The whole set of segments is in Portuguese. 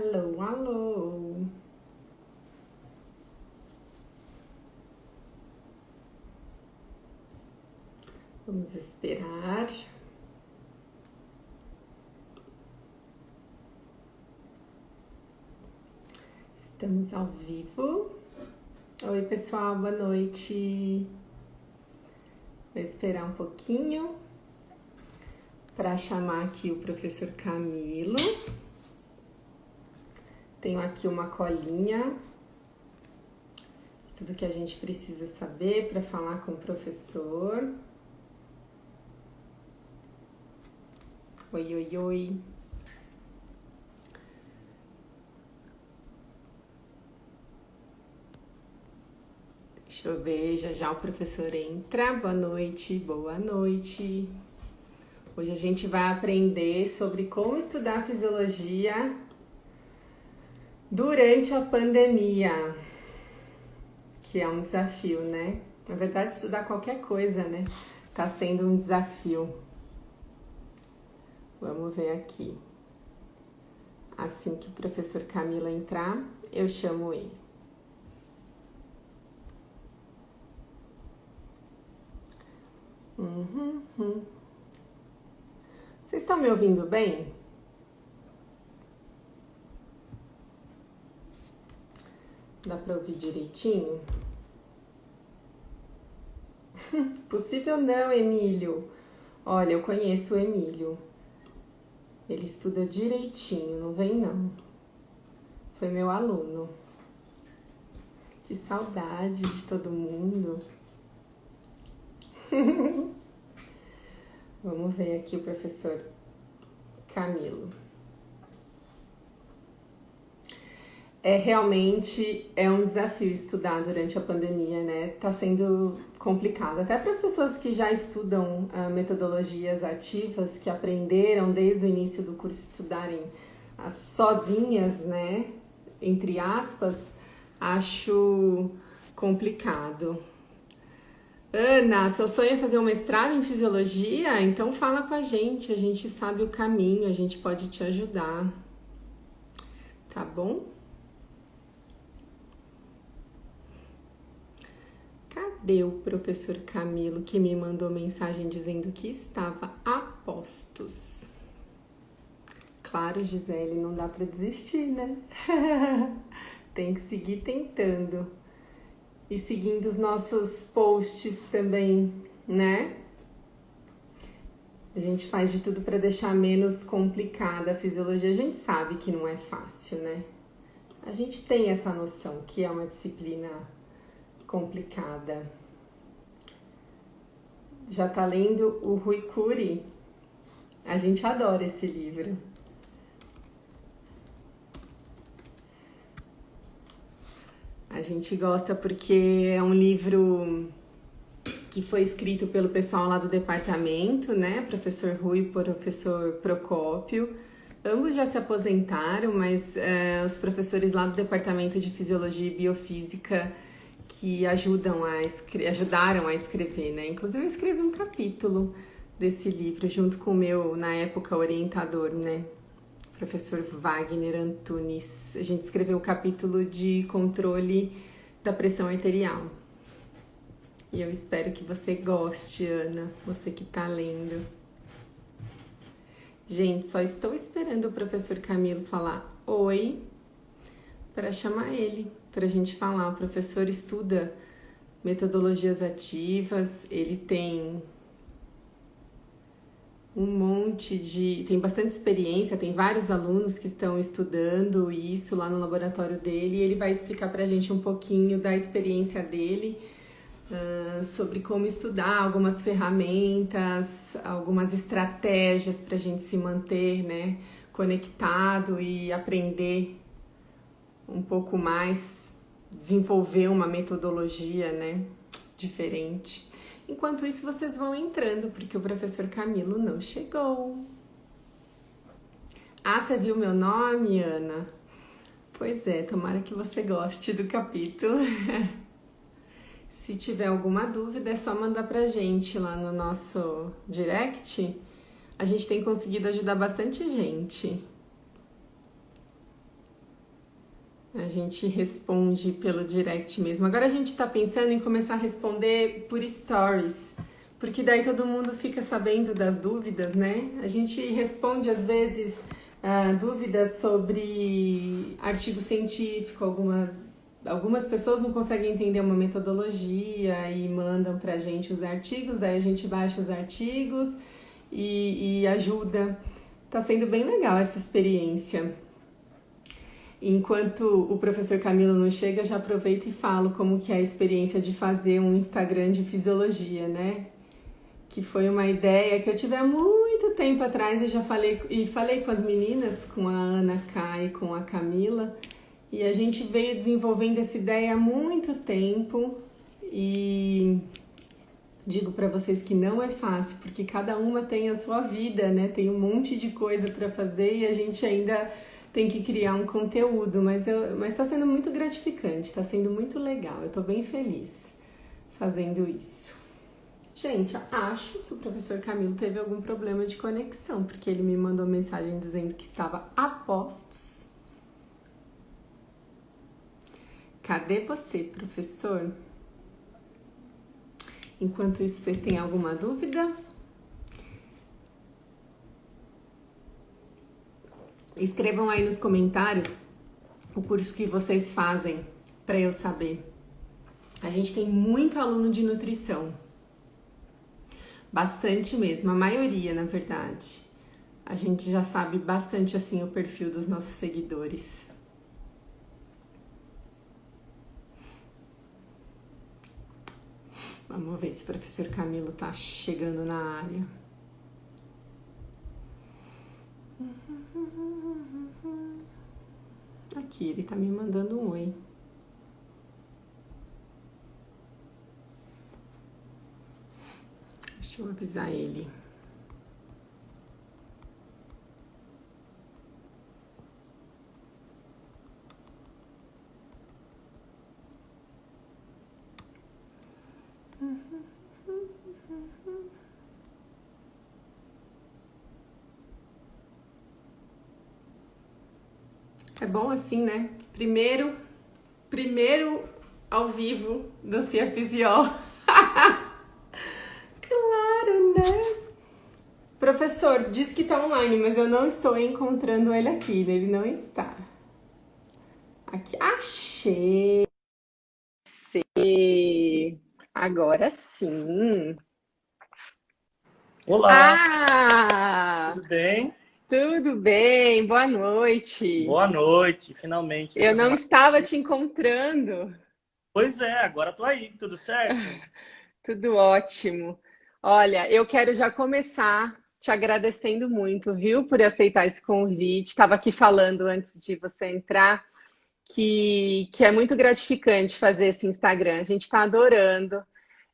Alô, alô. Vamos esperar. Estamos ao vivo. Oi, pessoal, boa noite. Vou esperar um pouquinho para chamar aqui o professor Camilo. Tenho aqui uma colinha, tudo que a gente precisa saber para falar com o professor. Oi, oi, oi. Deixa eu ver, já o professor entra. Boa noite, boa noite. Hoje a gente vai aprender sobre como estudar fisiologia durante a pandemia, que é um desafio, né? Na verdade, estudar qualquer coisa, né? Tá sendo um desafio. Vamos ver aqui. Assim que o professor Camilo entrar, eu chamo ele. Vocês estão me ouvindo bem? Dá para ouvir direitinho? Possível não, Emílio. Olha, eu conheço o Emílio. Ele estuda direitinho, não vem não. Foi meu aluno. Que saudade de todo mundo. Vamos ver aqui o professor Camilo. Realmente um desafio estudar durante a pandemia, né? Tá sendo complicado. Até para as pessoas que já estudam metodologias ativas, que aprenderam desde o início do curso estudarem sozinhas, né? Entre aspas, acho complicado. Ana, seu sonho é fazer um mestrado em fisiologia? Então fala com a gente sabe o caminho, a gente pode te ajudar. Tá bom? Cadê o professor Camilo que me mandou mensagem dizendo que estava a postos? Claro, Gisele, não dá para desistir, né? Tem que seguir tentando. E seguindo os nossos posts também, né? A gente faz de tudo para deixar menos complicada a fisiologia. A gente sabe que não é fácil, né? A gente tem essa noção que é uma disciplina complicada. Já tá lendo o Rui Curi? A gente adora esse livro. A gente gosta porque é um livro que foi escrito pelo pessoal lá do departamento, né? Professor Rui e professor Procópio. Ambos já se aposentaram, mas os professores lá do departamento de Fisiologia e Biofísica que ajudaram a escrever, né? Inclusive eu escrevi um capítulo desse livro junto com o meu, na época, orientador, né? Professor Wagner Antunes. A gente escreveu o capítulo de controle da pressão arterial. E eu espero que você goste, Ana, você que tá lendo. Gente, só estou esperando o professor Camilo falar oi para chamar ele, para a gente falar. O professor estuda metodologias ativas, ele tem tem bastante experiência, tem vários alunos que estão estudando isso lá no laboratório dele, e ele vai explicar pra gente um pouquinho da experiência dele, sobre como estudar, algumas ferramentas, algumas estratégias pra gente se manter, né, conectado e aprender um pouco mais, desenvolver uma metodologia, né, diferente. Enquanto isso, vocês vão entrando, porque o professor Camilo não chegou. Ah, você viu meu nome, Ana? Pois é, tomara que você goste do capítulo. Se tiver alguma dúvida, é só mandar pra gente lá no nosso direct. A gente tem conseguido ajudar bastante gente. A gente responde pelo direct mesmo. Agora a gente tá pensando em começar a responder por stories, porque daí todo mundo fica sabendo das dúvidas, né? A gente responde às vezes dúvidas sobre artigo científico, algumas pessoas não conseguem entender uma metodologia e mandam pra gente os artigos, daí a gente baixa os artigos e ajuda. Tá sendo bem legal essa experiência. Enquanto o professor Camilo não chega, eu já aproveito e falo como que é a experiência de fazer um Instagram de fisiologia, né? Que foi uma ideia que eu tive há muito tempo atrás e já falei com as meninas, com a Ana K e com a Camila, e a gente veio desenvolvendo essa ideia há muito tempo e digo para vocês que não é fácil, porque cada uma tem a sua vida, né? Tem um monte de coisa para fazer e a gente ainda tem que criar um conteúdo, mas está sendo muito gratificante, está sendo muito legal, eu estou bem feliz fazendo isso. Gente, acho que o professor Camilo teve algum problema de conexão, porque ele me mandou mensagem dizendo que estava a postos. Cadê você, professor? Enquanto isso, vocês têm alguma dúvida? Escrevam aí nos comentários o curso que vocês fazem para eu saber. A gente tem muito aluno de nutrição. Bastante mesmo, a maioria, na verdade. A gente já sabe bastante assim o perfil dos nossos seguidores. Vamos ver se o professor Camilo tá chegando na área. Aqui, ele tá me mandando um oi. Deixa eu avisar ele. É bom assim, né? Primeiro ao vivo do Cia Fisiol. Claro, né? Professor, diz que tá online, mas eu não estou encontrando ele aqui. Ele não está. Aqui, achei. Agora sim. Olá, tudo bem? Tudo bem, boa noite. Boa noite, finalmente. Eu Deixa eu não arrumar. estava te encontrando. Pois é, agora tô aí, tudo certo? Tudo ótimo. Olha, eu quero já começar te agradecendo muito, viu, por aceitar esse convite. Estava aqui falando antes de você entrar que é muito gratificante fazer esse Instagram. A gente está adorando.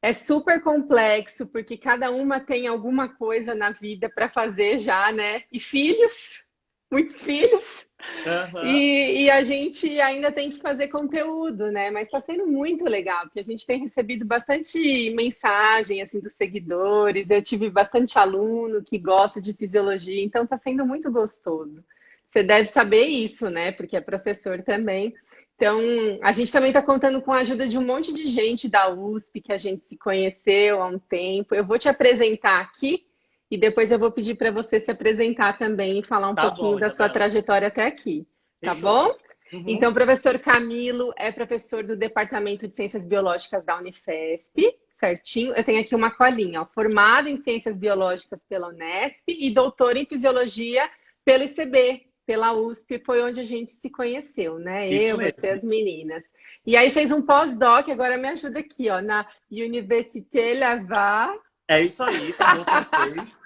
É super complexo, porque cada uma tem alguma coisa na vida para fazer já, né? E filhos, muitos filhos. Aham. E a gente ainda tem que fazer conteúdo, né? Mas está sendo muito legal, porque a gente tem recebido bastante mensagem assim dos seguidores. Eu tive bastante aluno que gosta de fisiologia, então está sendo muito gostoso. Você deve saber isso, né? Porque é professor também. Então, a gente também está contando com a ajuda de um monte de gente da USP que a gente se conheceu há um tempo. Eu vou te apresentar aqui e depois eu vou pedir para você se apresentar também e falar um Tá pouquinho bom, da sua Isabela. trajetória até aqui, tá Fechou. bom? Uhum. Então, o professor Camilo é professor do Departamento de Ciências Biológicas da Unifesp, certinho? Eu tenho aqui uma colinha, ó, formado em Ciências Biológicas pela Unesp e doutor em Fisiologia pelo ICB, pela USP, foi onde a gente se conheceu, né? Isso Eu, você, mesmo. as meninas. E aí fez um pós-doc, agora me ajuda aqui, ó, na Université Laval, É isso aí, tá bom francês.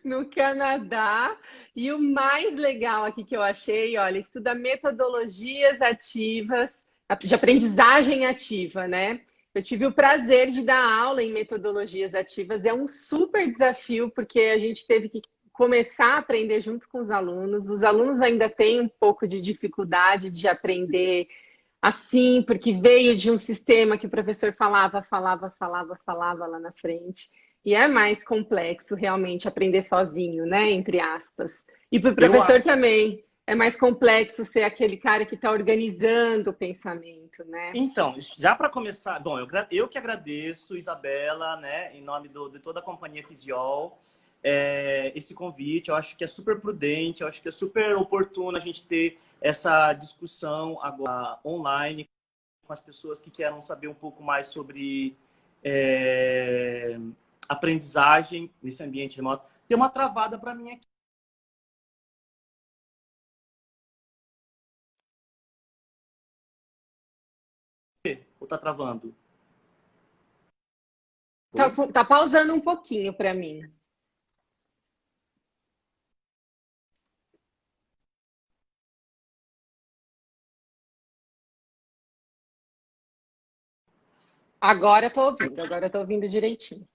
no Canadá. E o mais legal aqui que eu achei, olha, estuda metodologias ativas, de aprendizagem ativa, né? Eu tive o prazer de dar aula em metodologias ativas. É um super desafio, porque a gente teve que começar a aprender junto com os alunos. Os alunos ainda têm um pouco de dificuldade de aprender assim, porque veio de um sistema que o professor falava lá na frente. E é mais complexo realmente aprender sozinho, né? Entre aspas. E para o Eu professor acho, também. é mais complexo ser aquele cara que está organizando o pensamento, né? Então, já para começar, bom, eu que agradeço, Isabela, né, em nome de toda a companhia Fisiol, esse convite. Eu acho que é super prudente, eu acho que é super oportuno a gente ter essa discussão agora online com as pessoas que querem saber um pouco mais sobre é, aprendizagem nesse ambiente remoto. Tem uma travada para mim aqui. Ou tá travando? Tá, Oi? tá pausando um pouquinho para mim. Agora eu tô ouvindo direitinho.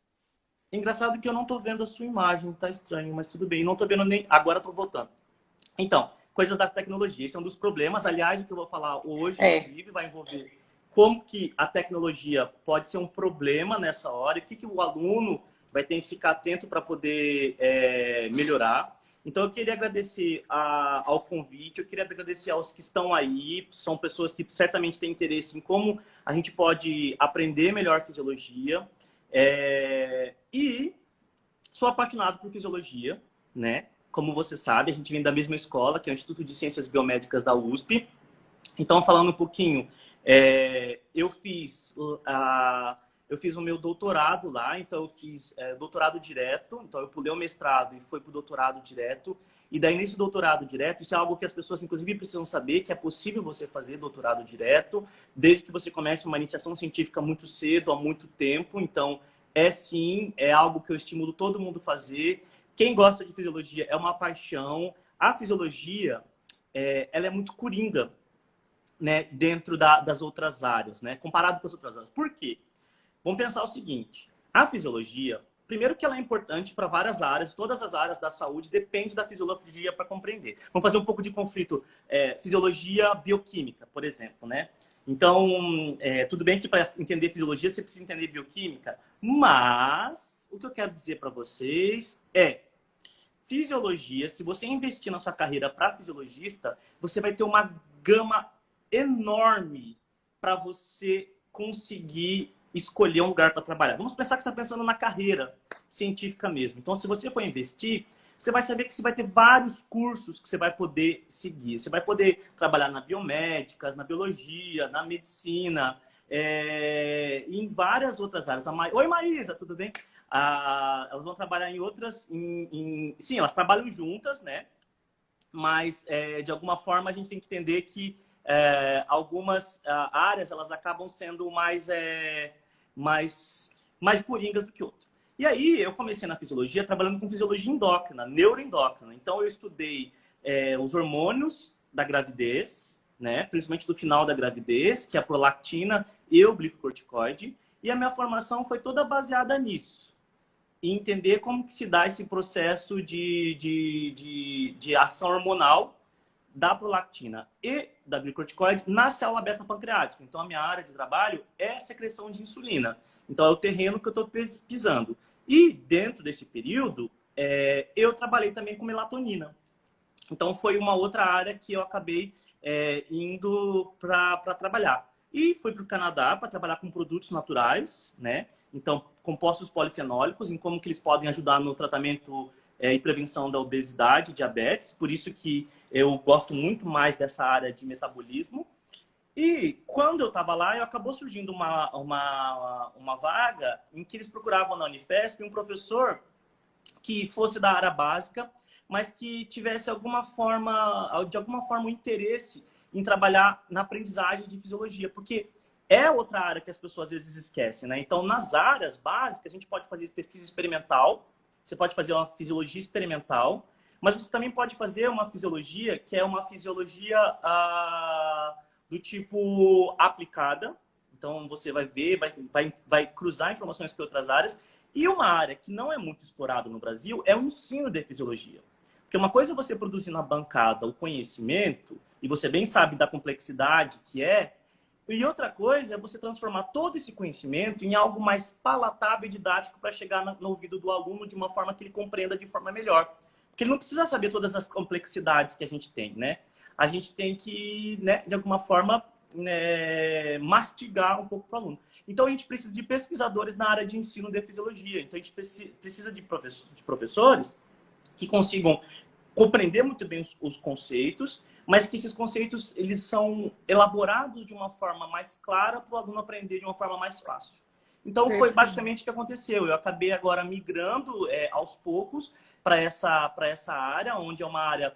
Engraçado que eu não tô vendo a sua imagem, tá estranho, mas tudo bem. Não tô vendo nem. Agora tô voltando. Então, coisas da tecnologia. Esse é um dos problemas. Aliás, o que eu vou falar hoje, É. inclusive, vai envolver como que a tecnologia pode ser um problema nessa hora e o que o aluno vai ter que ficar atento para poder melhorar. Então, eu queria agradecer ao convite, eu queria agradecer aos que estão aí, são pessoas que certamente têm interesse em como a gente pode aprender melhor fisiologia. E sou apaixonado por fisiologia, né? Como você sabe, a gente vem da mesma escola, que é o Instituto de Ciências Biomédicas da USP. Então, falando um pouquinho, eu fiz eu fiz o meu doutorado lá, então eu fiz doutorado direto, então eu pulei o mestrado e fui para o doutorado direto. E daí, nesse doutorado direto, isso é algo que as pessoas, inclusive, precisam saber, que é possível você fazer doutorado direto, desde que você comece uma iniciação científica muito cedo, há muito tempo. Então, sim, é algo que eu estimulo todo mundo a fazer. Quem gosta de fisiologia é uma paixão. A fisiologia, ela é muito coringa, né, dentro das outras áreas, né, comparado com as outras áreas. Por quê? Vamos pensar o seguinte: a fisiologia, primeiro que ela é importante para várias áreas, todas as áreas da saúde depende da fisiologia para compreender. Vamos fazer um pouco de conflito, fisiologia bioquímica, por exemplo, né? Então, tudo bem que para entender fisiologia você precisa entender bioquímica, mas o que eu quero dizer para vocês é fisiologia, se você investir na sua carreira para fisiologista, você vai ter uma gama enorme para você conseguir escolher um lugar para trabalhar. Vamos pensar que você está pensando na carreira científica mesmo. Então, se você for investir, você vai saber que você vai ter vários cursos que você vai poder seguir. Você vai poder trabalhar na biomédica, na biologia, na medicina, em várias outras áreas. Oi, Maísa, tudo bem? Elas vão trabalhar em outras... Sim, elas trabalham juntas, né? Mas, de alguma forma, a gente tem que entender que algumas áreas elas acabam sendo mais coringas do que outras. E aí, eu comecei na fisiologia trabalhando com fisiologia endócrina, neuroendócrina. Então, eu estudei os hormônios da gravidez, né? Principalmente do final da gravidez, que é a prolactina e o glicocorticoide. E a minha formação foi toda baseada nisso. E entender como que se dá esse processo de ação hormonal da prolactina e da glicocorticoide na célula beta-pancreática. Então, a minha área de trabalho é a secreção de insulina. Então, é o terreno que eu estou pesquisando. E, dentro desse período, eu trabalhei também com melatonina. Então, foi uma outra área que eu acabei indo para trabalhar. E fui para o Canadá para trabalhar com produtos naturais, né? Então, compostos polifenólicos, em como que eles podem ajudar no tratamento e prevenção da obesidade, diabetes. Por isso que eu gosto muito mais dessa área de metabolismo. E quando eu estava lá, acabou surgindo uma vaga em que eles procuravam na Unifesp um professor que fosse da área básica, mas que tivesse de alguma forma um interesse em trabalhar na aprendizagem de fisiologia, porque é outra área que as pessoas às vezes esquecem, né? Então, nas áreas básicas, a gente pode fazer pesquisa experimental, você pode fazer uma fisiologia experimental, mas você também pode fazer uma fisiologia que é uma fisiologia do tipo aplicada. Então, você vai ver, vai cruzar informações com outras áreas. E uma área que não é muito explorada no Brasil é o ensino de fisiologia. Porque uma coisa é você produzir na bancada o conhecimento, e você bem sabe da complexidade que é, e outra coisa é você transformar todo esse conhecimento em algo mais palatável e didático para chegar no ouvido do aluno de uma forma que ele compreenda de forma melhor. Porque ele não precisa saber todas as complexidades que a gente tem, né? A gente tem que, né, de alguma forma, né, mastigar um pouco para o aluno. Então, a gente precisa de pesquisadores na área de ensino de fisiologia. Então, a gente precisa de professores que consigam compreender muito bem os conceitos, mas que esses conceitos eles são elaborados de uma forma mais clara para o aluno aprender de uma forma mais fácil. Então, foi basicamente o que aconteceu. Eu acabei agora migrando aos poucos para essa área, onde é uma área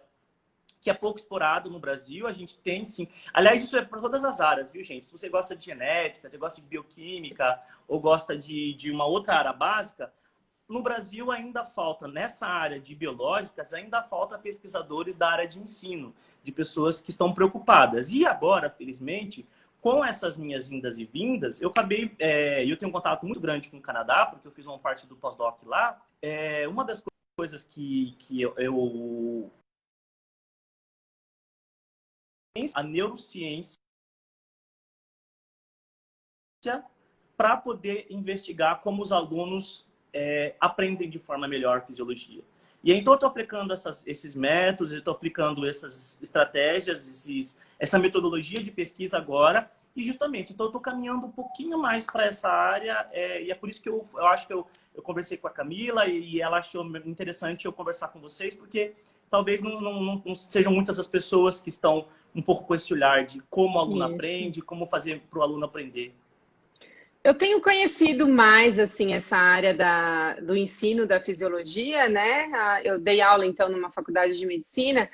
que é pouco explorado no Brasil. A gente tem, sim. Aliás, isso é para todas as áreas, viu, gente? Se você gosta de genética, você gosta de bioquímica ou gosta de uma outra área básica, no Brasil ainda falta, nessa área de biológicas, ainda falta pesquisadores da área de ensino, de pessoas que estão preocupadas. E agora, felizmente, com essas minhas indas e vindas, eu acabei, eu tenho um contato muito grande com o Canadá, porque eu fiz uma parte do pós-doc lá. Uma das coisas que eu a neurociência para poder investigar como os alunos aprendem de forma melhor fisiologia. E aí, então, eu estou aplicando esses métodos, eu estou aplicando essas estratégias, essa metodologia de pesquisa agora, e justamente, então, eu estou caminhando um pouquinho mais para essa área, e é por isso que eu acho que eu conversei com a Camila, e ela achou interessante eu conversar com vocês, porque talvez não sejam muitas as pessoas que estão um pouco com esse olhar de como o aluno aprende, como fazer para o aluno aprender. Eu tenho conhecido mais, assim, essa área do ensino da fisiologia, né? Eu dei aula, então, numa faculdade de medicina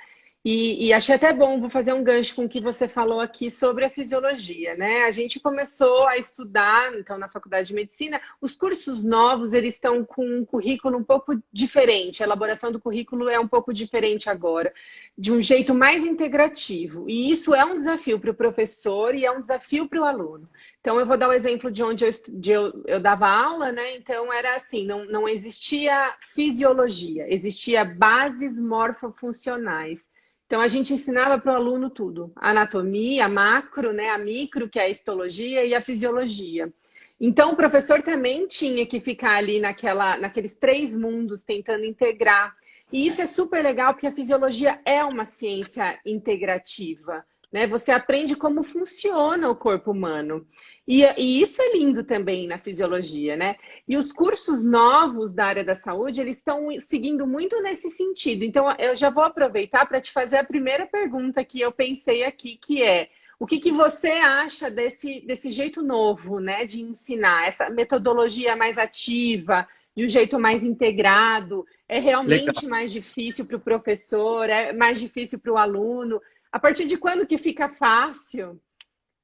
e achei até bom, vou fazer um gancho com o que você falou aqui sobre a fisiologia, né? A gente começou a estudar, então, na faculdade de medicina, os cursos novos, eles estão com um currículo um pouco diferente, a elaboração do currículo é um pouco diferente agora, de um jeito mais integrativo. E isso é um desafio para o professor e é um desafio para o aluno. Então, eu vou dar o exemplo de onde eu dava aula, né? Então, era assim, não existia fisiologia, existia bases morfofuncionais. Então, a gente ensinava para o aluno tudo. A anatomia, a macro, né? A micro, que é a histologia, e a fisiologia. Então, o professor também tinha que ficar ali naqueles três mundos, tentando integrar. E isso é super legal, porque a fisiologia é uma ciência integrativa, né? Você aprende como funciona o corpo humano. E isso é lindo também na fisiologia, né? E os cursos novos da área da saúde, eles estão seguindo muito nesse sentido. Então, eu já vou aproveitar para te fazer a primeira pergunta que eu pensei aqui, que é: o que você acha desse jeito novo, né, de ensinar, essa metodologia mais ativa, de um jeito mais integrado? É realmente Legal. mais difícil para o professor? É mais difícil para o aluno? A partir de quando que fica fácil?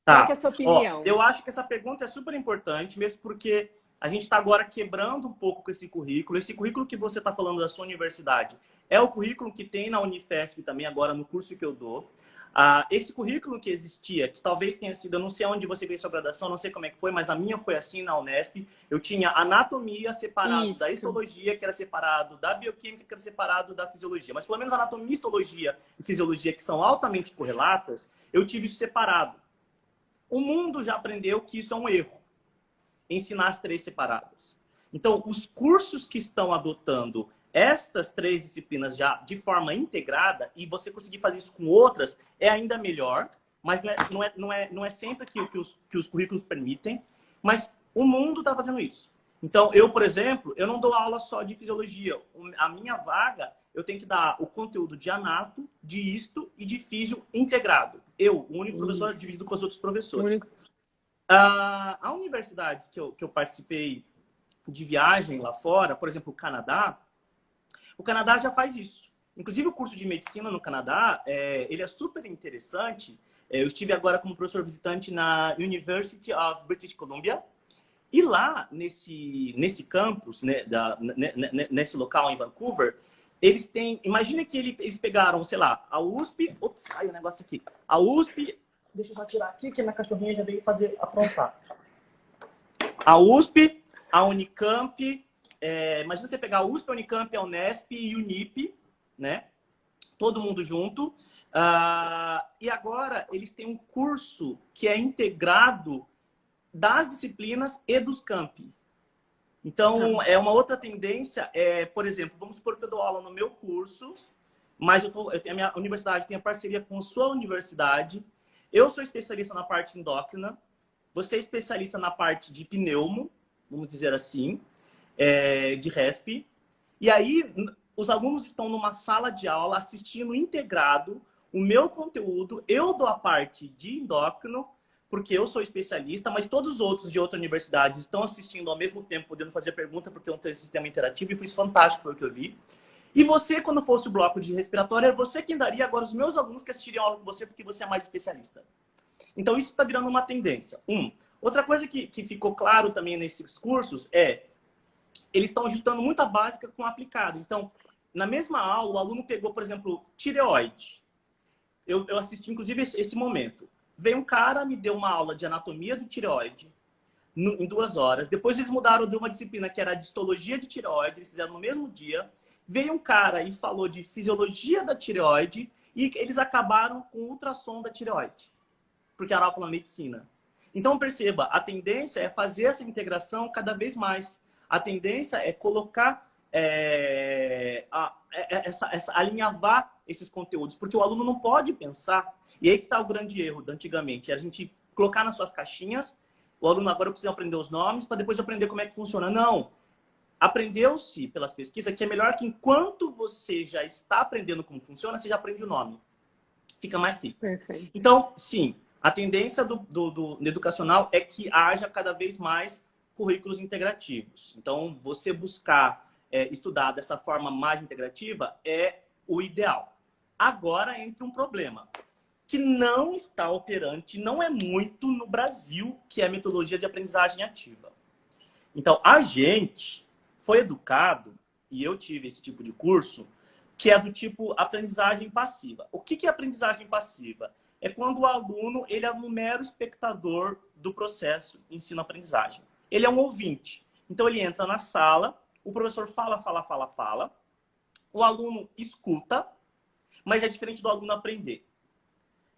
Qual que é a Tá. sua Ó, opinião? eu acho que essa pergunta é super importante, mesmo porque a gente está agora quebrando um pouco com esse currículo. Esse currículo que você está falando da sua universidade é o currículo que tem na Unifesp também, agora no curso que eu dou. Esse currículo que existia, que talvez tenha sido, eu não sei onde você fez sua graduação, não sei como é que foi, mas na minha foi assim, na Unesp. Eu tinha anatomia separado da Isso. histologia, que era separado da bioquímica, que era separado da fisiologia. Mas pelo menos anatomia, histologia e fisiologia, que são altamente correlatas, eu tive isso separado. O mundo já aprendeu que isso é um erro, ensinar as três separadas. Então, os cursos que estão adotando estas três disciplinas já de forma integrada, e você conseguir fazer isso com outras, é ainda melhor, mas não é sempre que os currículos permitem, mas o mundo está fazendo isso. Então, eu, por exemplo, eu não dou aula só de fisiologia. A minha vaga, eu tenho que dar o conteúdo de anato, de histo e de físio integrado. Eu, o único professor, Isso. dividido com os outros professores. Único. A universidades que eu participei de viagem lá fora, por exemplo, o Canadá já faz isso. Inclusive, o curso de medicina no Canadá, ele é super interessante. Eu estive agora como professor visitante na University of British Columbia. E lá, nesse campus, né, nesse local em Vancouver, eles têm... Imagina que eles pegaram, sei lá, a USP... Ops, caiu o negócio aqui. A USP... Deixa eu só tirar aqui, que a minha cachorrinha já veio aprontar. A USP, a Unicamp... imagina você pegar a USP, a Unicamp, a Unesp e a Unip, né? Todo mundo junto. E agora, eles têm um curso que é integrado das disciplinas e dos campi. Então, é uma outra tendência, por exemplo, vamos supor que eu dou aula no meu curso, mas a minha universidade tem a parceria com a sua universidade. Eu sou especialista na parte endócrina, você é especialista na parte de pneumo, vamos dizer assim, de resp. E aí, os alunos estão numa sala de aula assistindo integrado o meu conteúdo, eu dou a parte de endócrino, porque eu sou especialista, mas todos os outros de outras universidades estão assistindo ao mesmo tempo, podendo fazer pergunta, porque não tem esse sistema interativo, e foi fantástico, foi o que eu vi. E você, quando fosse o bloco de respiratório, é você quem daria agora os meus alunos que assistiriam aula com você, porque você é mais especialista. Então, isso está virando uma tendência. Outra coisa que ficou claro também nesses cursos eles estão ajustando muito a básica com a aplicada. Então, na mesma aula, o aluno pegou, por exemplo, tireoide. Eu assisti, inclusive, esse momento. Veio um cara, me deu uma aula de anatomia do tireoide em 2 horas. Depois eles mudaram de uma disciplina que era a de histologia de tireoide, eles fizeram no mesmo dia. Veio um cara e falou de fisiologia da tireoide e eles acabaram com o ultrassom da tireoide, porque era aula na medicina. Então, perceba, a tendência é fazer essa integração cada vez mais. A tendência é colocar, alinhavar esses conteúdos, porque o aluno não pode pensar. E aí que está o grande erro da antigamente, a gente colocar nas suas caixinhas, o aluno agora precisa aprender os nomes para depois aprender como é que funciona. Não. Aprendeu-se pelas pesquisas que é melhor que enquanto você já está aprendendo como funciona, você já aprende o nome. Fica mais rico. Perfeito. Então, sim, a tendência do educacional é que haja cada vez mais currículos integrativos. Então, você buscar estudar dessa forma mais integrativa é o ideal. Agora entra um problema que não está operante, não é muito no Brasil, que é a metodologia de aprendizagem ativa. Então, a gente foi educado, e eu tive esse tipo de curso, que é do tipo aprendizagem passiva. O que é aprendizagem passiva? É quando o aluno ele é um mero espectador do processo ensino-aprendizagem. Ele é um ouvinte. Então, ele entra na sala, o professor fala, o aluno escuta, mas é diferente do aluno aprender.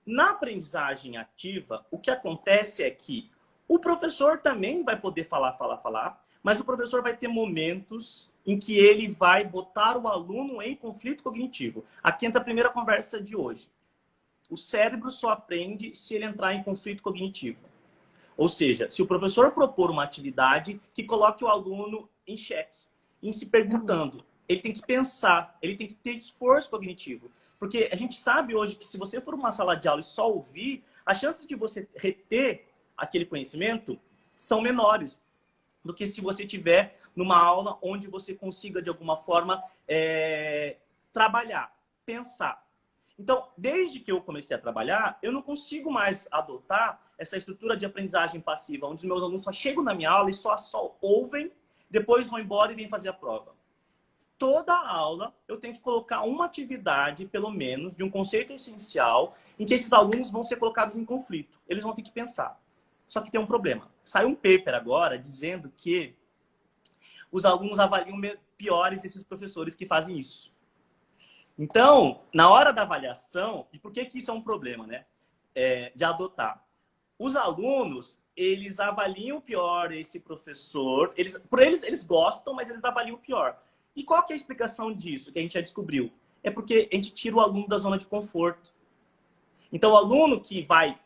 Na aprendizagem ativa, o que acontece é que o professor também vai poder falar, mas o professor vai ter momentos em que ele vai botar o aluno em conflito cognitivo. Aqui entra a primeira conversa de hoje. O cérebro só aprende se ele entrar em conflito cognitivo. Ou seja, se o professor propor uma atividade que coloque o aluno em xeque, em se perguntando, ele tem que pensar, ele tem que ter esforço cognitivo. Porque a gente sabe hoje que se você for uma sala de aula e só ouvir, as chances de você reter aquele conhecimento são menores do que se você tiver numa aula onde você consiga, de alguma forma, trabalhar, pensar. Então, desde que eu comecei a trabalhar, eu não consigo mais adotar essa estrutura de aprendizagem passiva, onde os meus alunos só chegam na minha aula e só ouvem, depois vão embora e vêm fazer a prova. Toda aula eu tenho que colocar uma atividade, pelo menos, de um conceito essencial, em que esses alunos vão ser colocados em conflito. Eles vão ter que pensar. Só que tem um problema. Saiu um paper agora dizendo que os alunos avaliam piores esses professores que fazem isso. Então, na hora da avaliação, e por que isso é um problema, né? De adotar? Os alunos, eles avaliam pior esse professor. Eles gostam, mas eles avaliam pior. E qual que é a explicação disso, que a gente já descobriu? É porque a gente tira o aluno da zona de conforto. Então, o aluno que vai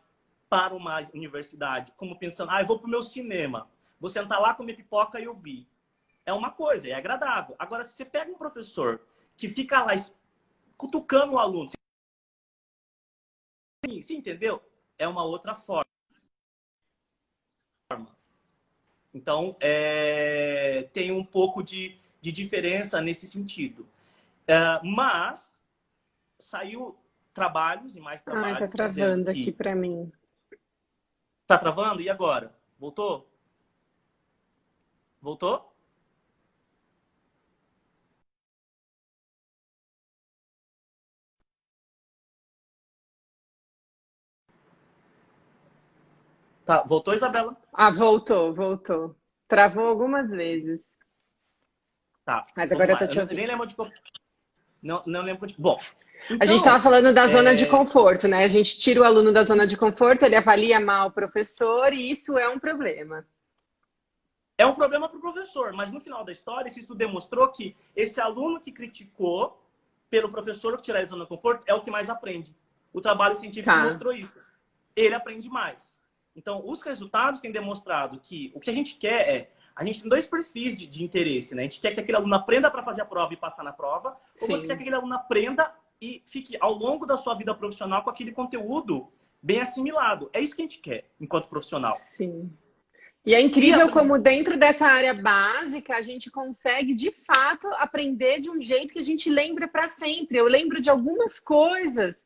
para uma universidade, como pensando, eu vou para o meu cinema, vou sentar lá, comer pipoca e ouvir. É uma coisa, é agradável. Agora, se você pega um professor que fica lá cutucando o aluno, sim, entendeu? É uma outra forma. Então, tem um pouco de diferença nesse sentido. Mas saiu trabalhos e mais trabalhos. Tá travando aqui para mim. Tá travando? E agora? Voltou? Voltou? Tá, voltou, Isabela? Voltou. Travou algumas vezes. Tá. Mas agora eu tô te ouvindo. Nem lembro de... Não lembro de... Bom, então, a gente estava falando da zona de conforto, né? A gente tira o aluno da zona de conforto, ele avalia mal o professor e isso é um problema. É um problema para o professor, mas no final da história, esse estudo demonstrou que esse aluno que criticou pelo professor que tirar ele da zona de conforto é o que mais aprende. O trabalho científico Tá. mostrou isso. Ele aprende mais. Então, os resultados têm demonstrado que o que a gente quer é... A gente tem dois perfis de interesse, né? A gente quer que aquele aluno aprenda para fazer a prova e passar na prova, ou você quer Sim. que aquele aluno aprenda e fique ao longo da sua vida profissional com aquele conteúdo bem assimilado. É isso que a gente quer enquanto profissional. Sim. E é E a... incrível como dentro dessa área básica a gente consegue, de fato, aprender de um jeito que a gente lembra para sempre. Eu lembro de algumas coisas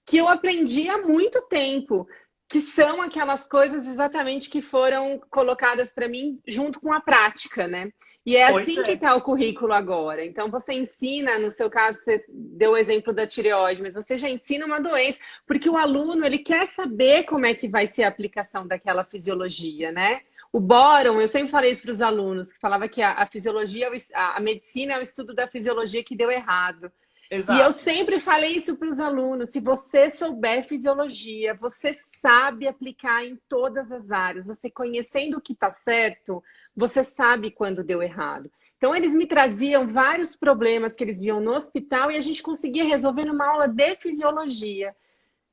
que eu aprendi há muito tempo, que são aquelas coisas exatamente que foram colocadas para mim junto com a prática, né? E é Pois assim que é. está o currículo agora. Então, você ensina, no seu caso, você deu o exemplo da tireoide, mas você já ensina uma doença, porque o aluno, ele quer saber como é que vai ser a aplicação daquela fisiologia, né? O Boron, eu sempre falei isso para os alunos, que falava que a fisiologia, a medicina é o estudo da fisiologia que deu errado. E eu Exato. sempre falei isso para os alunos: se você souber fisiologia, você sabe aplicar em todas as áreas. Você conhecendo o que está certo, você sabe quando deu errado. Então, eles me traziam vários problemas que eles viam no hospital e a gente conseguia resolver numa aula de fisiologia.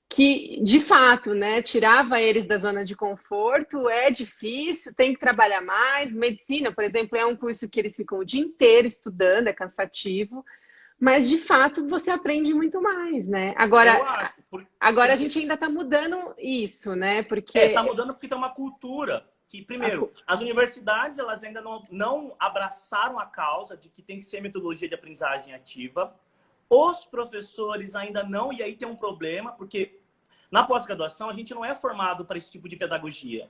Que, de fato, né, tirava eles da zona de conforto, é difícil, tem que trabalhar mais. Medicina, por exemplo, é um curso que eles ficam o dia inteiro estudando, é cansativo. Mas, de fato, você aprende muito mais, né? Eu Agora, acho. agora a Porque gente ainda está mudando isso, né? tá Porque mudando porque tem uma cultura que, a primeiro, as universidades elas ainda não abraçaram a causa de que tem que ser metodologia de aprendizagem ativa. Os professores ainda não, e aí tem um problema, porque na pós-graduação a gente não é formado para esse tipo de pedagogia.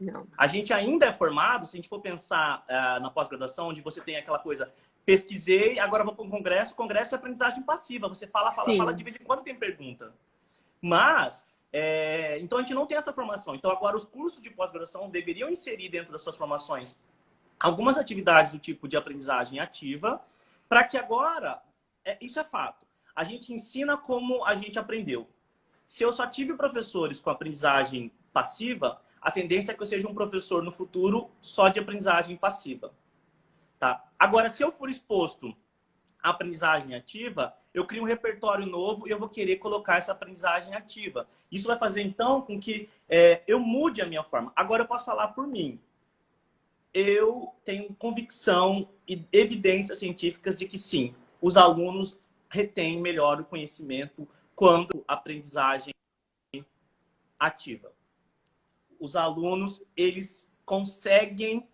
não. A gente ainda é formado, se a gente for pensar na pós-graduação, onde você tem aquela coisa, pesquisei, agora vou para um congresso, congresso é aprendizagem passiva, você fala, fala, fala, de Sim, vez em quando tem pergunta. Mas, então a gente não tem essa formação. Então agora os cursos de pós-graduação deveriam inserir dentro das suas formações algumas atividades do tipo de aprendizagem ativa, para que agora, isso é fato, a gente ensina como a gente aprendeu. Se eu só tive professores com aprendizagem passiva, a tendência é que eu seja um professor no futuro só de aprendizagem passiva. Tá? Agora, se eu for exposto à aprendizagem ativa, eu crio um repertório novo e eu vou querer colocar essa aprendizagem ativa. Isso vai fazer, então, com que eu mude a minha forma. Agora, eu posso falar por mim. Eu tenho convicção e evidências científicas de que, sim, os alunos retêm melhor o conhecimento quando a aprendizagem ativa. Os alunos, eles conseguem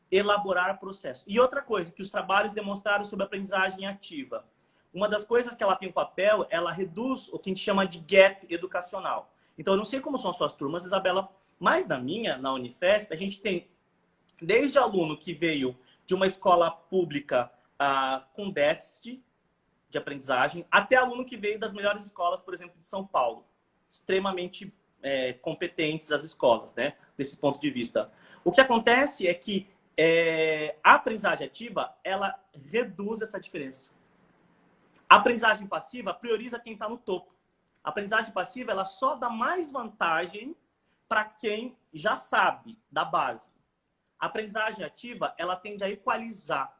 elaborar processo. E outra coisa que os trabalhos demonstraram sobre a aprendizagem ativa. Uma das coisas que ela tem o papel, ela reduz o que a gente chama de gap educacional. Então, eu não sei como são as suas turmas, Isabela, mas na minha, na Unifesp, a gente tem desde aluno que veio de uma escola pública com déficit de aprendizagem, até aluno que veio das melhores escolas, por exemplo, de São Paulo. Extremamente competentes as escolas, né? Desse ponto de vista. O que acontece é que a aprendizagem ativa, ela reduz essa diferença. A aprendizagem passiva prioriza quem está no topo. A aprendizagem passiva, ela só dá mais vantagem para quem já sabe da base. A aprendizagem ativa, ela tende a equalizar.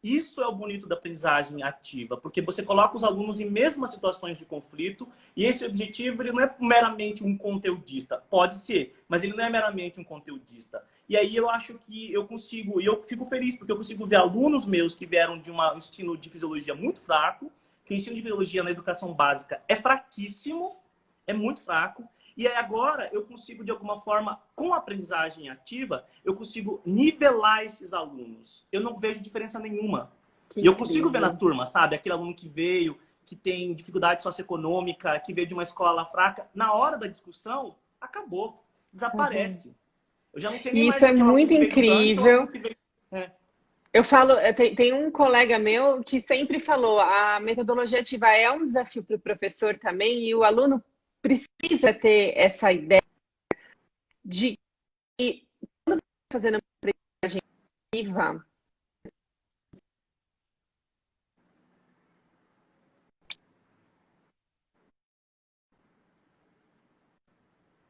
Isso é o bonito da aprendizagem ativa, porque você coloca os alunos em mesmas situações de conflito e esse objetivo ele não é meramente um conteudista. Pode ser, mas ele não é meramente um conteudista. E aí eu acho que eu consigo, e eu fico feliz, porque eu consigo ver alunos meus que vieram de um ensino de fisiologia muito fraco, que o ensino de fisiologia na educação básica é fraquíssimo, é muito fraco, e aí agora eu consigo, de alguma forma, com a aprendizagem ativa, eu consigo nivelar esses alunos. Eu não vejo diferença nenhuma. Que E eu consigo ver na incrível. turma, sabe? Aquele aluno que veio, que tem dificuldade socioeconômica, que veio de uma escola fraca, na hora da discussão, acabou. Uhum. Desaparece. Eu já não sei nem E mais isso se é aquele aluno muito que veio do Dante ou o aluno incrível. que veio... É. Eu falo, tem um colega meu que sempre falou, a metodologia ativa é um desafio para o professor também, e o aluno precisa ter essa ideia de que quando está fazendo uma aprendizagem ativa,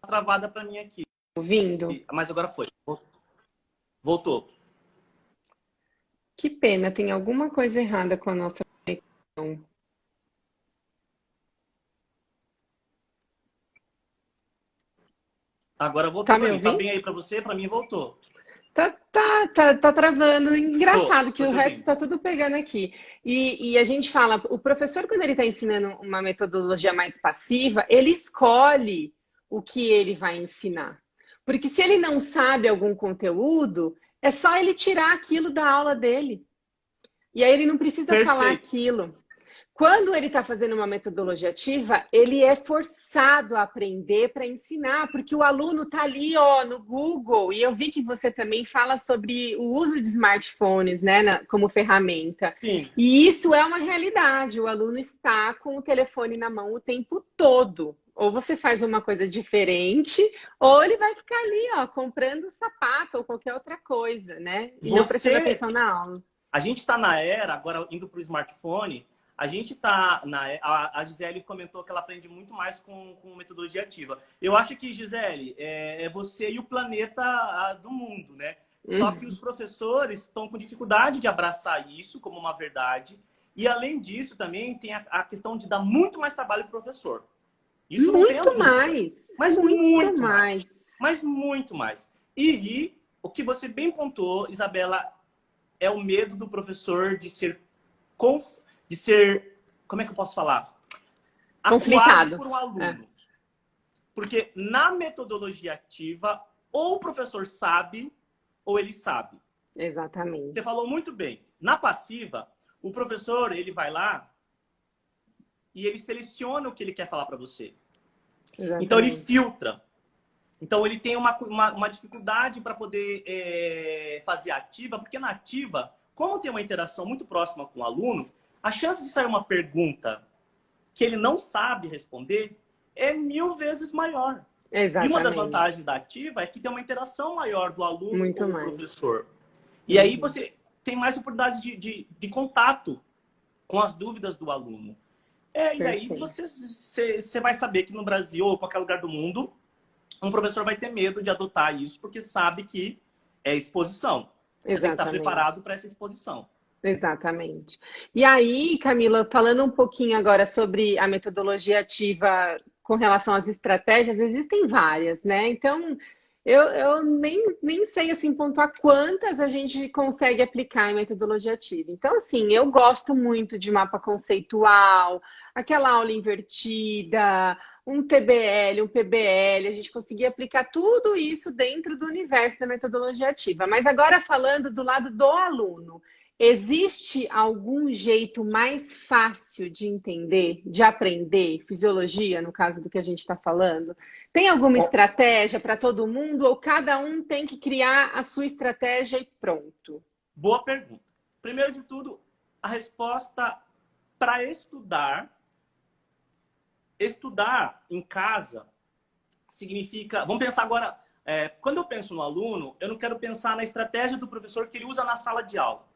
Travada para mim aqui. ouvindo, Mas agora foi. Voltou. Que pena, tem alguma coisa errada com a nossa conexão. Agora voltou Tá me para mim. Tá ouvindo? bem aí para você? Para mim voltou. Tá travando. Engraçado que Tô o te resto ouvindo. tá tudo pegando aqui. E a gente fala, o professor, quando ele está ensinando uma metodologia mais passiva, ele escolhe o que ele vai ensinar. Porque se ele não sabe algum conteúdo, é só ele tirar aquilo da aula dele. E aí ele não precisa falar Perfeito. aquilo. Quando ele está fazendo uma metodologia ativa, ele é forçado a aprender para ensinar, porque o aluno está ali, ó, no Google. E eu vi que você também fala sobre o uso de smartphones, né, como ferramenta. Sim. E isso é uma realidade. O aluno está com o telefone na mão o tempo todo. Ou você faz uma coisa diferente, ou ele vai ficar ali, ó, comprando sapato ou qualquer outra coisa, né? E não prestando Você, atenção na aula. a gente está na era, agora indo para o smartphone, a gente está a Gisele comentou que ela aprende muito mais com metodologia ativa. Eu acho que, Gisele, é você e o planeta do mundo, né? Só que os professores estão com dificuldade de abraçar isso como uma verdade. E, além disso, também tem a questão de dar muito mais trabalho para o professor. Isso não tenha Muito dúvida. mais, Mas muito muito mais. mais. Mas muito mais. E o que você bem pontuou, Isabela, é o medo do professor de ser, como é que eu posso falar? Acuado Conflitado. por um É, aluno. Porque na metodologia ativa, ou o professor sabe, ou ele sabe. Você exatamente. falou muito bem. Na passiva, o professor, ele vai lá e ele seleciona o que ele quer falar para você. Então, ele Exatamente. filtra. Então, ele tem uma dificuldade para poder fazer ativa, porque na ativa, como tem uma interação muito próxima com o aluno, a chance de sair uma pergunta que ele não sabe responder é 1000 vezes maior. E uma das Exatamente. vantagens da ativa é que tem uma interação maior do aluno Muito com o mais. professor. E aí Uhum. você tem mais oportunidades de contato com as dúvidas do aluno. E aí Perfeito. você vai saber que no Brasil ou qualquer lugar do mundo, um professor vai ter medo de adotar isso, porque sabe que é exposição. Você tem que estar Exatamente. preparado para essa exposição. Exatamente. E aí, Camila, falando um pouquinho agora sobre a metodologia ativa com relação às estratégias, existem várias, né? Então, eu nem sei assim pontuar quantas a gente consegue aplicar em metodologia ativa. Então, assim, eu gosto muito de mapa conceitual, aquela aula invertida, um TBL, um PBL, a gente conseguir aplicar tudo isso dentro do universo da metodologia ativa. Mas agora falando do lado do aluno. Existe algum jeito mais fácil de entender, de aprender fisiologia, no caso do que a gente está falando? Tem alguma Bom, estratégia para todo mundo ou cada um tem que criar a sua estratégia e pronto? boa pergunta. Primeiro de tudo, a resposta para estudar em casa significa. Vamos pensar agora. Quando eu penso no aluno, eu não quero pensar na estratégia do professor que ele usa na sala de aula.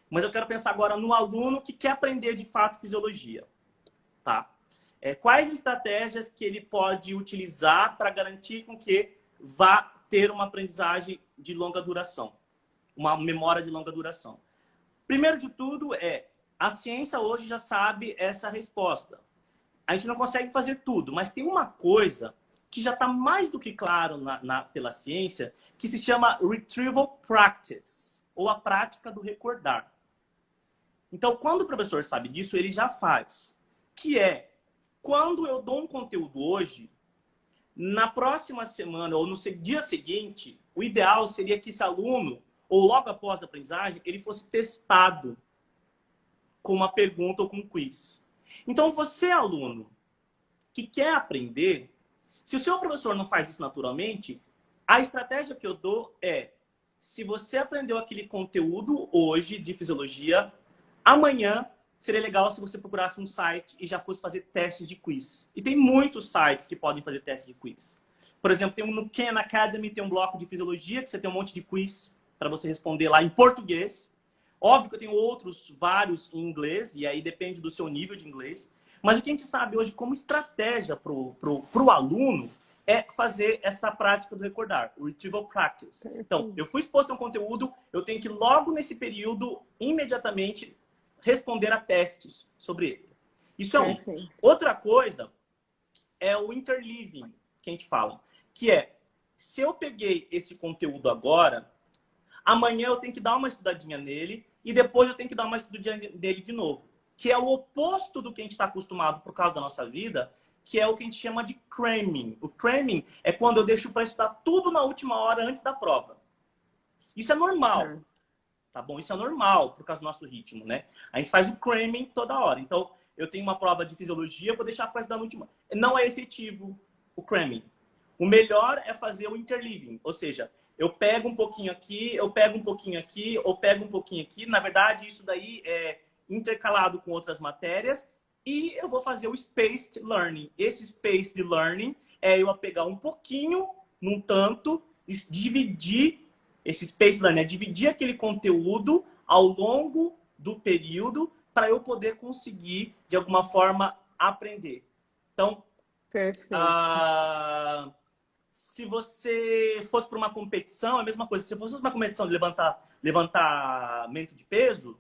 Mas eu quero pensar agora no aluno que quer aprender de fato fisiologia. Tá? Quais estratégias que ele pode utilizar para garantir com que vá ter uma aprendizagem de longa duração, uma memória de longa duração? Primeiro de tudo a ciência hoje já sabe essa resposta. A gente não consegue fazer tudo, mas tem uma coisa que já está mais do que claro pela ciência, que se chama Retrieval Practice, ou a prática do recordar. Então, quando o professor sabe disso, ele já faz. Que quando eu dou um conteúdo hoje, na próxima semana ou no dia seguinte, o ideal seria que esse aluno, ou logo após a aprendizagem, ele fosse testado com uma pergunta ou com um quiz. Então, você, aluno, que quer aprender, se o seu professor não faz isso naturalmente, a estratégia que eu dou se você aprendeu aquele conteúdo hoje de fisiologia, amanhã seria legal se você procurasse um site e já fosse fazer testes de quiz. E tem muitos sites que podem fazer testes de quiz. Por exemplo, tem no Khan Academy, tem um bloco de fisiologia, que você tem um monte de quiz para você responder lá em português. Óbvio que eu tenho outros, vários em inglês, e aí depende do seu nível de inglês. Mas o que a gente sabe hoje como estratégia para o aluno é fazer essa prática do recordar, o retrieval practice. Então, eu fui exposto a um conteúdo, eu tenho que logo nesse período, imediatamente, responder a testes sobre ele. Isso é um. Outra coisa é o interleaving, que a gente fala, que é, se eu peguei esse conteúdo agora, amanhã eu tenho que dar uma estudadinha nele e depois eu tenho que dar uma estudadinha nele de novo, que é o oposto do que a gente está acostumado por causa da nossa vida, que é o que a gente chama de cramming. O cramming é quando eu deixo para estudar tudo na última hora antes da prova. Isso é normal, tá bom? Isso é normal por causa do nosso ritmo, né? A gente faz o cramming toda hora. Então, eu tenho uma prova de fisiologia, eu vou deixar para estudar na última. Não é efetivo o cramming. O melhor é fazer o interleaving, ou seja, eu pego um pouquinho aqui, eu pego um pouquinho aqui, ou pego um pouquinho aqui. Na verdade, isso daí é intercalado com outras matérias e eu vou fazer o spaced learning. Esse spaced learning é eu pegar um pouquinho, num tanto, e dividir esse spaced learning, é dividir aquele conteúdo ao longo do período para eu poder conseguir, de alguma forma, aprender. Então, se você fosse para uma competição, é a mesma coisa. Se você fosse para uma competição de levantamento de peso,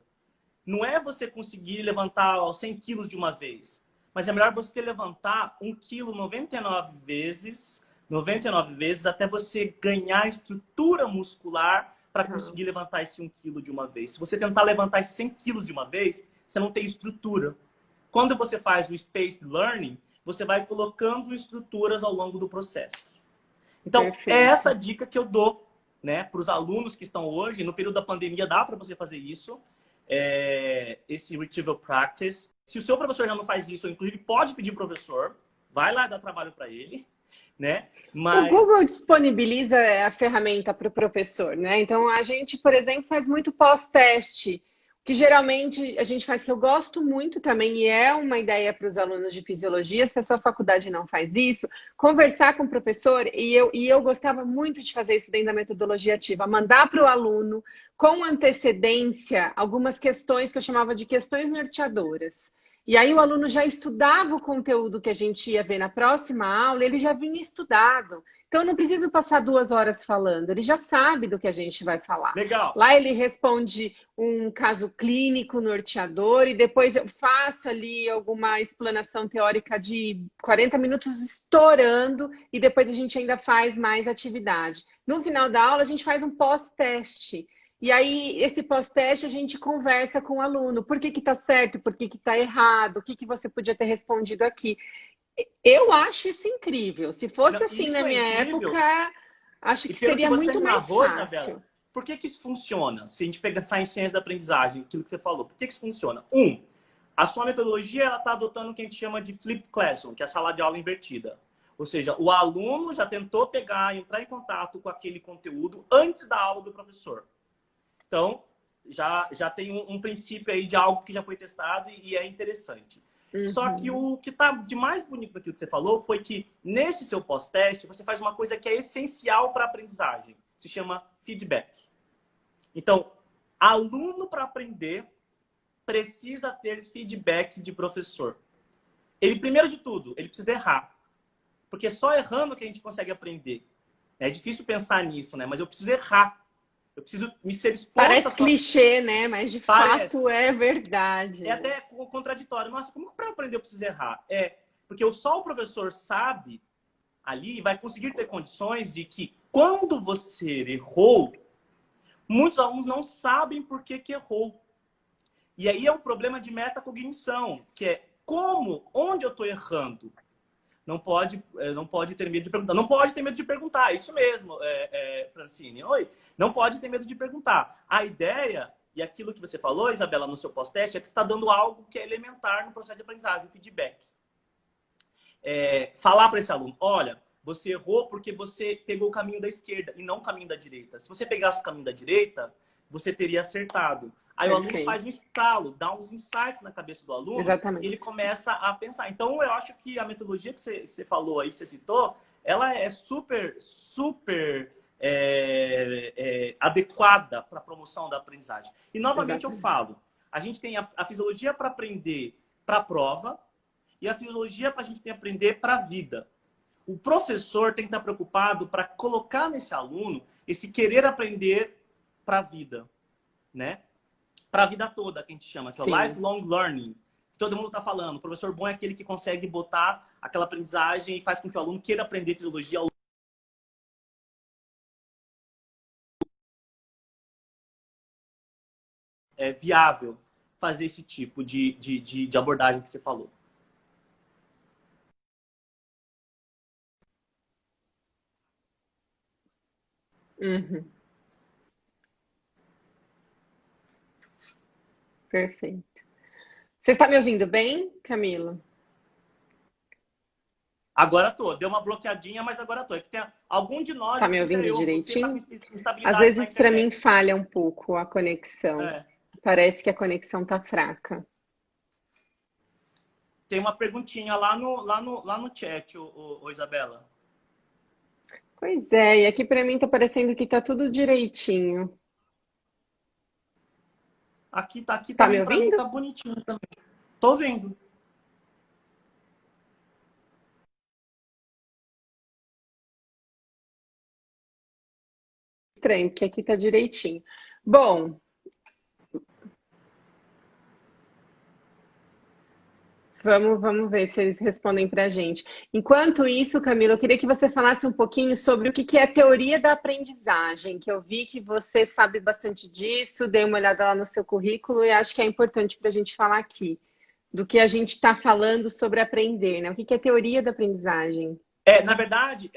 não é você conseguir levantar 100 quilos de uma vez, mas é melhor você levantar 1 quilo 99 vezes até você ganhar estrutura muscular para conseguir levantar esse 1 quilo de uma vez. Se você tentar levantar esses 100 quilos de uma vez, você não tem estrutura. Quando você faz o spaced learning, você vai colocando estruturas ao longo do processo. Então, é essa dica que eu dou, né, para os alunos que estão hoje. No período da pandemia dá para você fazer isso, esse retrieval practice. Se o seu professor já não faz isso, inclusive pode pedir pro professor, vai lá dar trabalho para ele, né? Mas... O Google disponibiliza a ferramenta para o professor, né? Então, a gente, por exemplo, faz muito pós-teste, que geralmente a gente faz, que eu gosto muito também, e é uma ideia para os alunos de fisiologia, se a sua faculdade não faz isso, conversar com o professor, e eu gostava muito de fazer isso dentro da metodologia ativa, mandar para o aluno, com antecedência, algumas questões que eu chamava de questões norteadoras. E aí o aluno já estudava o conteúdo que a gente ia ver na próxima aula, ele já vinha estudado. Então, eu não preciso passar 2 horas falando, ele já sabe do que a gente vai falar. Legal. Lá ele responde um caso clínico norteador e depois eu faço ali alguma explanação teórica de 40 minutos estourando e depois a gente ainda faz mais atividade. No final da aula, a gente faz um pós-teste. E aí, esse pós-teste, a gente conversa com o aluno. Por que está certo? Por que está errado? O que você podia ter respondido aqui? Eu acho isso incrível. Se fosse assim na minha época, acho que seria muito mais fácil. Isabela, por que isso funciona? Se a gente pensar em ciência da aprendizagem, aquilo que você falou, por que isso funciona? A sua metodologia está adotando o que a gente chama de flipped classroom, que é a sala de aula invertida. Ou seja, o aluno já tentou entrar em contato com aquele conteúdo antes da aula do professor. Então, já tem um princípio aí de algo que já foi testado e é interessante. Só que o que está de mais bonito daquilo que você falou foi que, nesse seu pós-teste, você faz uma coisa que é essencial para a aprendizagem. Se chama feedback. Então, aluno para aprender precisa ter feedback de professor. Ele, primeiro de tudo, ele precisa errar. Porque só errando que a gente consegue aprender. É difícil pensar nisso, né? Mas eu preciso errar. Eu preciso me ser exposto. Parece clichê, né? Mas de fato é verdade. É até contraditório. Nossa, como para aprender eu preciso errar? Porque só o professor sabe ali e vai conseguir ter condições de que quando você errou, muitos alunos não sabem por que errou. E aí é um problema de metacognição, que é onde eu estou errando? Não pode ter medo de perguntar. Não pode ter medo de perguntar. Isso mesmo, Francine. Oi. Não pode ter medo de perguntar. A ideia, e aquilo que você falou, Isabela, no seu pós-teste, é que você está dando algo que é elementar no processo de aprendizagem, o feedback. Falar para esse aluno, olha, você errou porque você pegou o caminho da esquerda e não o caminho da direita. Se você pegasse o caminho da direita, você teria acertado. Aí o aluno faz um estalo, dá uns insights na cabeça do aluno. Exatamente. E ele começa a pensar. Então, eu acho que a metodologia que você falou aí, que você citou, ela é super adequada para a promoção da aprendizagem. E, novamente, eu falo, a gente tem a fisiologia para aprender para a prova e a fisiologia para a gente aprender para a vida. O professor tem que estar preocupado para colocar nesse aluno esse querer aprender para a vida, né? Para a vida toda, que a gente chama, que é o Sim. lifelong learning. Todo mundo está falando. O professor bom é aquele que consegue botar aquela aprendizagem e faz com que o aluno queira aprender fisiologia viável fazer esse tipo de abordagem que você falou. Uhum. Perfeito. Você está me ouvindo bem, Camilo? Agora tô. Deu uma bloqueadinha, mas agora tô. É que tem algum de nós, Está não me sei se é ouvindo eu ou você, tá com direitinho? Às instabilidade na vezes, para mim, internet. falha um pouco a conexão. É. Parece que a conexão tá fraca. Tem uma perguntinha lá no chat, ô Isabela. Pois é, e aqui para mim tá parecendo que tá tudo direitinho. Aqui Tá me também, pra mim, ouvindo? tá bonitinho também. Tô vendo. Estranho, porque aqui tá direitinho. Bom, vamos ver se eles respondem para a gente. Enquanto isso, Camila, eu queria que você falasse um pouquinho sobre o que é a teoria da aprendizagem, que eu vi que você sabe bastante disso, dei uma olhada lá no seu currículo e acho que é importante para a gente falar aqui, do que a gente está falando sobre aprender, né? O que é a teoria da aprendizagem? Na verdade,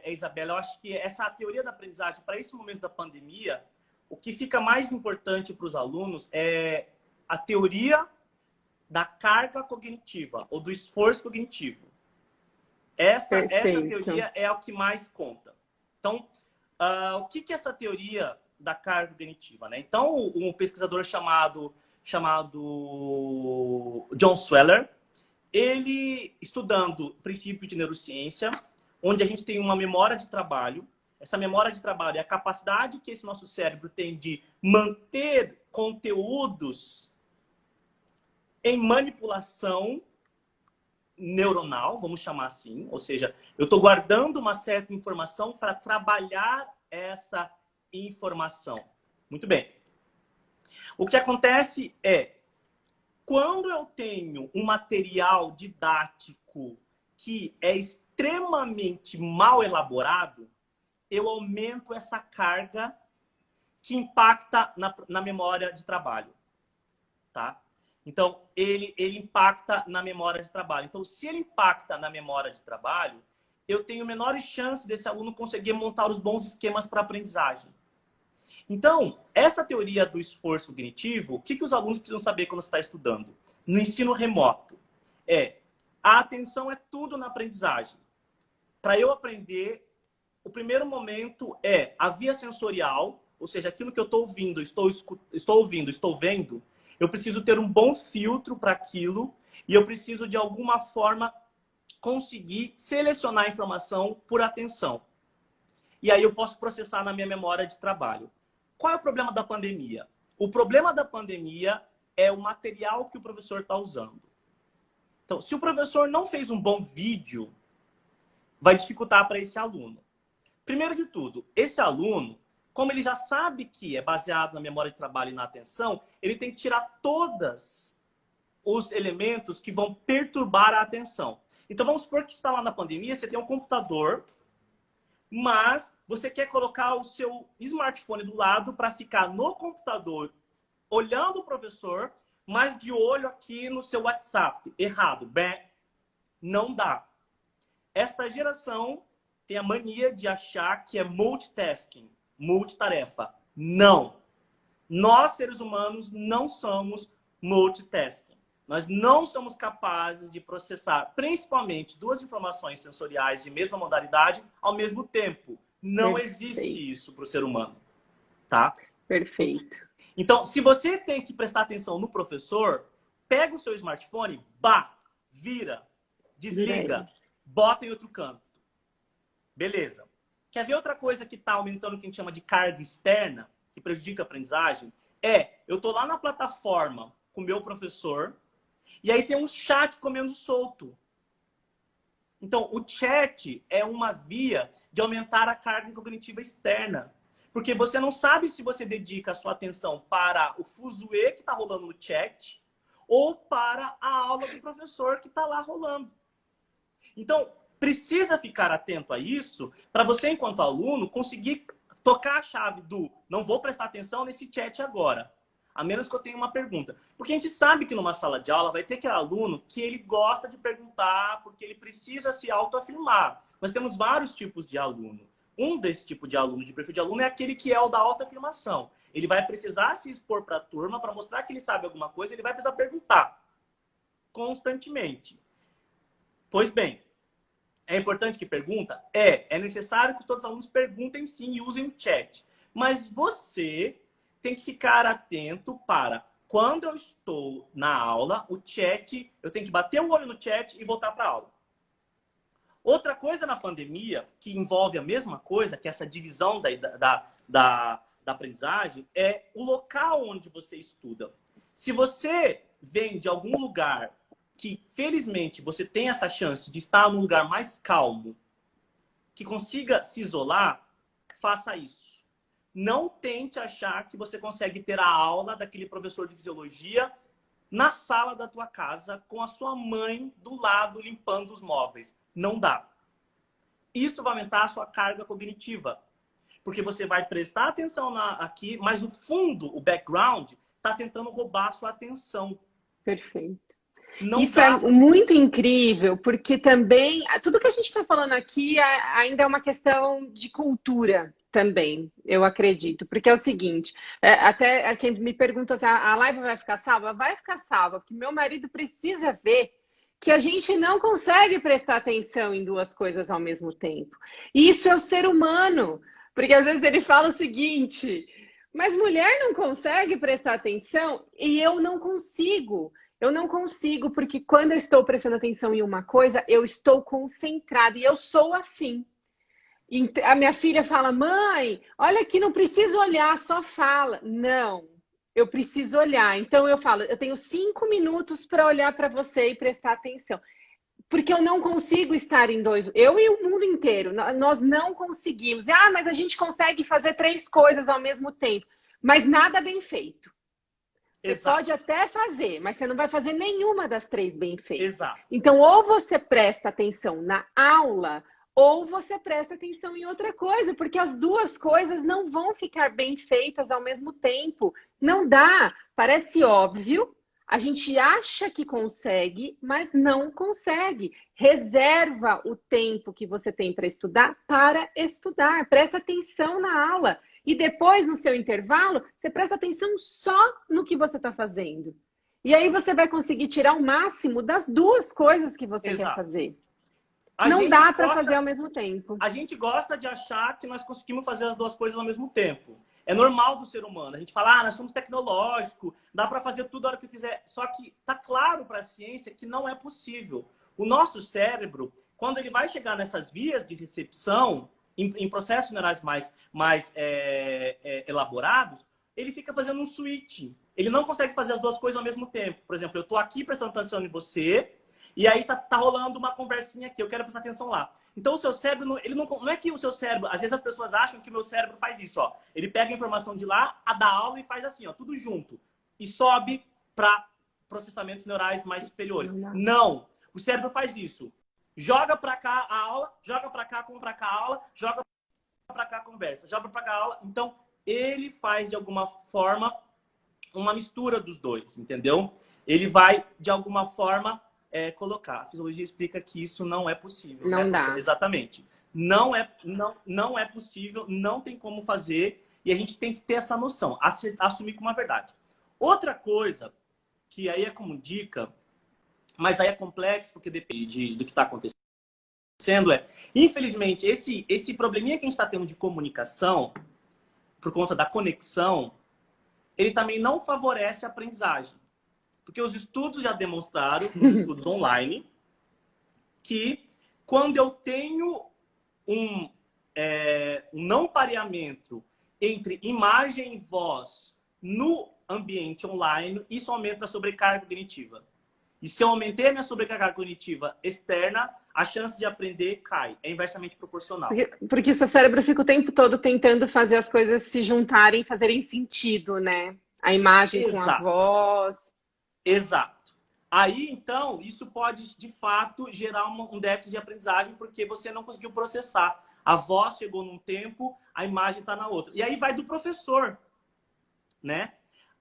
Isabela, eu acho que essa teoria da aprendizagem, para esse momento da pandemia, o que fica mais importante para os alunos é a teoria da carga cognitiva ou do esforço cognitivo. Essa Perfeito. teoria é o que mais conta. Então, o que é essa teoria da carga cognitiva? Né? Então, um pesquisador chamado John Sweller, ele estudando princípio de neurociência, onde a gente tem uma memória de trabalho. Essa memória de trabalho é a capacidade que esse nosso cérebro tem de manter conteúdos em manipulação neuronal, vamos chamar assim, ou seja, eu estou guardando uma certa informação para trabalhar essa informação. Muito bem. O que acontece é, quando eu tenho um material didático que é extremamente mal elaborado, eu aumento essa carga que impacta na memória de trabalho, tá? Então, ele impacta na memória de trabalho. Então, se ele impacta na memória de trabalho, eu tenho menores chances desse aluno conseguir montar os bons esquemas para aprendizagem. Então, essa teoria do esforço cognitivo, o que os alunos precisam saber quando está estudando? No ensino remoto, a atenção é tudo na aprendizagem. Para eu aprender, o primeiro momento é a via sensorial, ou seja, aquilo que eu estou ouvindo, estou vendo, eu preciso ter um bom filtro para aquilo e eu preciso, de alguma forma, conseguir selecionar a informação por atenção. E aí eu posso processar na minha memória de trabalho. Qual é o problema da pandemia? O problema da pandemia é o material que o professor está usando. Então, se o professor não fez um bom vídeo, vai dificultar para esse aluno. Primeiro de tudo, esse aluno, como ele já sabe que é baseado na memória de trabalho e na atenção, ele tem que tirar todos os elementos que vão perturbar a atenção. Então, vamos supor que está lá na pandemia, você tem um computador, mas você quer colocar o seu smartphone do lado para ficar no computador olhando o professor, mas de olho aqui no seu WhatsApp. Errado. Bem, não dá. Esta geração tem a mania de achar que é multitasking, multitarefa. Não. Nós, seres humanos, não somos multitasking. Nós não somos capazes de processar, principalmente, duas informações sensoriais de mesma modalidade ao mesmo tempo. Não existe Perfeito. isso para o ser humano, tá? Perfeito. Então, se você tem que prestar atenção no professor, pega o seu smartphone, vira, Vira ele. desliga, bota em outro canto. Beleza. Quer ver outra coisa que está aumentando o que a gente chama de carga externa, que prejudica a aprendizagem? Eu estou lá na plataforma com o meu professor, e aí tem um chat comendo solto. Então, o chat é uma via de aumentar a carga cognitiva externa. Porque você não sabe se você dedica a sua atenção para o fuzuê que está rolando no chat ou para a aula do professor que está lá rolando. Então, precisa ficar atento a isso para você, enquanto aluno, conseguir tocar a chave do não vou prestar atenção nesse chat agora, a menos que eu tenha uma pergunta. Porque a gente sabe que numa sala de aula vai ter aquele aluno que ele gosta de perguntar, porque ele precisa se autoafirmar. Nós temos vários tipos de aluno. Um desse tipo de aluno, de perfil de aluno, é aquele que é o da autoafirmação. Ele vai precisar se expor para a turma para mostrar que ele sabe alguma coisa, ele vai precisar perguntar constantemente. Pois bem, é importante que pergunta? É necessário que todos os alunos perguntem sim e usem o chat. Mas você tem que ficar atento para, quando eu estou na aula, o chat, eu tenho que bater o olho no chat e voltar para a aula. Outra coisa na pandemia, que envolve a mesma coisa, que é essa divisão da aprendizagem, é o local onde você estuda. Se você vem de algum lugar que, felizmente, você tem essa chance de estar num lugar mais calmo, que consiga se isolar, faça isso. Não tente achar que você consegue ter a aula daquele professor de fisiologia na sala da tua casa, com a sua mãe do lado limpando os móveis. Não dá. Isso vai aumentar a sua carga cognitiva. Porque você vai prestar atenção aqui, mas o fundo, o background, está tentando roubar a sua atenção. Perfeito. Não Isso dá. é muito incrível, porque também tudo que a gente está falando aqui ainda é uma questão de cultura também, eu acredito. Porque é o seguinte, até quem me pergunta se a live vai ficar salva, vai ficar salva, porque meu marido precisa ver que a gente não consegue prestar atenção em duas coisas ao mesmo tempo. E isso é o ser humano, porque às vezes ele fala o seguinte, mas mulher não consegue prestar atenção e eu não consigo. Eu não consigo, porque quando eu estou prestando atenção em uma coisa, eu estou concentrada e eu sou assim. E a minha filha fala, mãe, olha aqui, não preciso olhar, só fala. Não, eu preciso olhar. Então eu falo, eu tenho 5 minutos para olhar para você e prestar atenção. Porque eu não consigo estar em dois. Eu e o mundo inteiro, nós não conseguimos. Ah, mas a gente consegue fazer 3 coisas ao mesmo tempo. Mas nada bem feito. Você Exato. pode até fazer, mas você não vai fazer nenhuma das 3 bem feitas. Exato. Então, ou você presta atenção na aula, ou você presta atenção em outra coisa, porque as duas coisas não vão ficar bem feitas ao mesmo tempo. Não dá. Parece óbvio, a gente acha que consegue, mas não consegue. Reserva o tempo que você tem para estudar. Presta atenção na aula. E depois, no seu intervalo, você presta atenção só no que você está fazendo. E aí você vai conseguir tirar o máximo das duas coisas que você quer fazer. Não dá para fazer ao mesmo tempo. A gente gosta de achar que nós conseguimos fazer as duas coisas ao mesmo tempo. É normal do ser humano. A gente fala, nós somos tecnológicos, dá para fazer tudo a hora que quiser. Só que tá claro para a ciência que não é possível. O nosso cérebro, quando ele vai chegar nessas vias de recepção, em processos neurais mais elaborados, ele fica fazendo um switch. Ele não consegue fazer as duas coisas ao mesmo tempo. Por exemplo, eu estou aqui prestando atenção em você, e aí tá rolando uma conversinha aqui, eu quero prestar atenção lá. Então o seu cérebro, ele não é que o seu cérebro, às vezes as pessoas acham que o meu cérebro faz isso, ó. Ele pega a informação de lá, a da aula e faz assim, ó, tudo junto. E sobe para processamentos neurais mais superiores. Não! O cérebro faz isso. Joga para cá a aula, joga para cá, como para cá a aula, joga para cá a conversa, joga para cá a aula. Então, ele faz de alguma forma uma mistura dos dois, entendeu? Ele vai, de alguma forma, colocar. A fisiologia explica que isso não é possível. Não dá. Possível. Exatamente. Não é possível, não tem como fazer, e a gente tem que ter essa noção, assumir como uma verdade. Outra coisa, que aí é como dica, mas aí é complexo, porque depende do que está acontecendo, infelizmente, esse probleminha que a gente está tendo de comunicação, por conta da conexão, ele também não favorece a aprendizagem. Porque os estudos já demonstraram, nos estudos online, que quando eu tenho um não pareamento entre imagem e voz no ambiente online, isso aumenta a sobrecarga cognitiva. E se eu aumentei a minha sobrecarga cognitiva externa, a chance de aprender cai. É inversamente proporcional. Porque o seu cérebro fica o tempo todo tentando fazer as coisas se juntarem, fazerem sentido, né? A imagem com a Exato, voz. exato. Aí, então, isso pode, de fato, gerar um déficit de aprendizagem porque você não conseguiu processar. A voz chegou num tempo, a imagem está na outra. E aí vai do professor, né?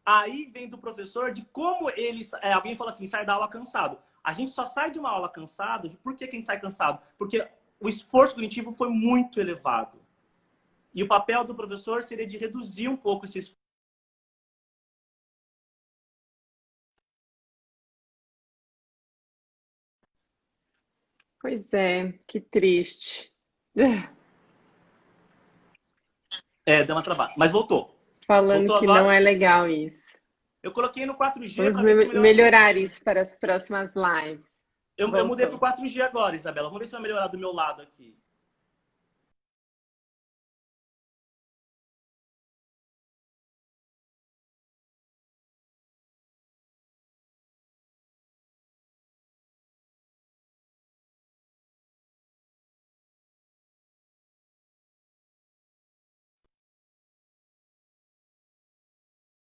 Aí vem do professor de como ele... alguém fala assim, sai da aula cansado. A gente só sai de uma aula cansado. Por que a gente sai cansado? Porque o esforço cognitivo foi muito elevado. E o papel do professor seria de reduzir um pouco esse esforço. Pois é, que triste. Deu uma travada. Mas voltou. Falando Voltou que não agora? é legal isso. Eu coloquei no 4G Vamos para ver se melhora um pouco. melhorar isso para as próximas lives. Eu mudei para o Voltou. 4G agora, Isabela. Vamos ver se vai melhorar do meu lado aqui.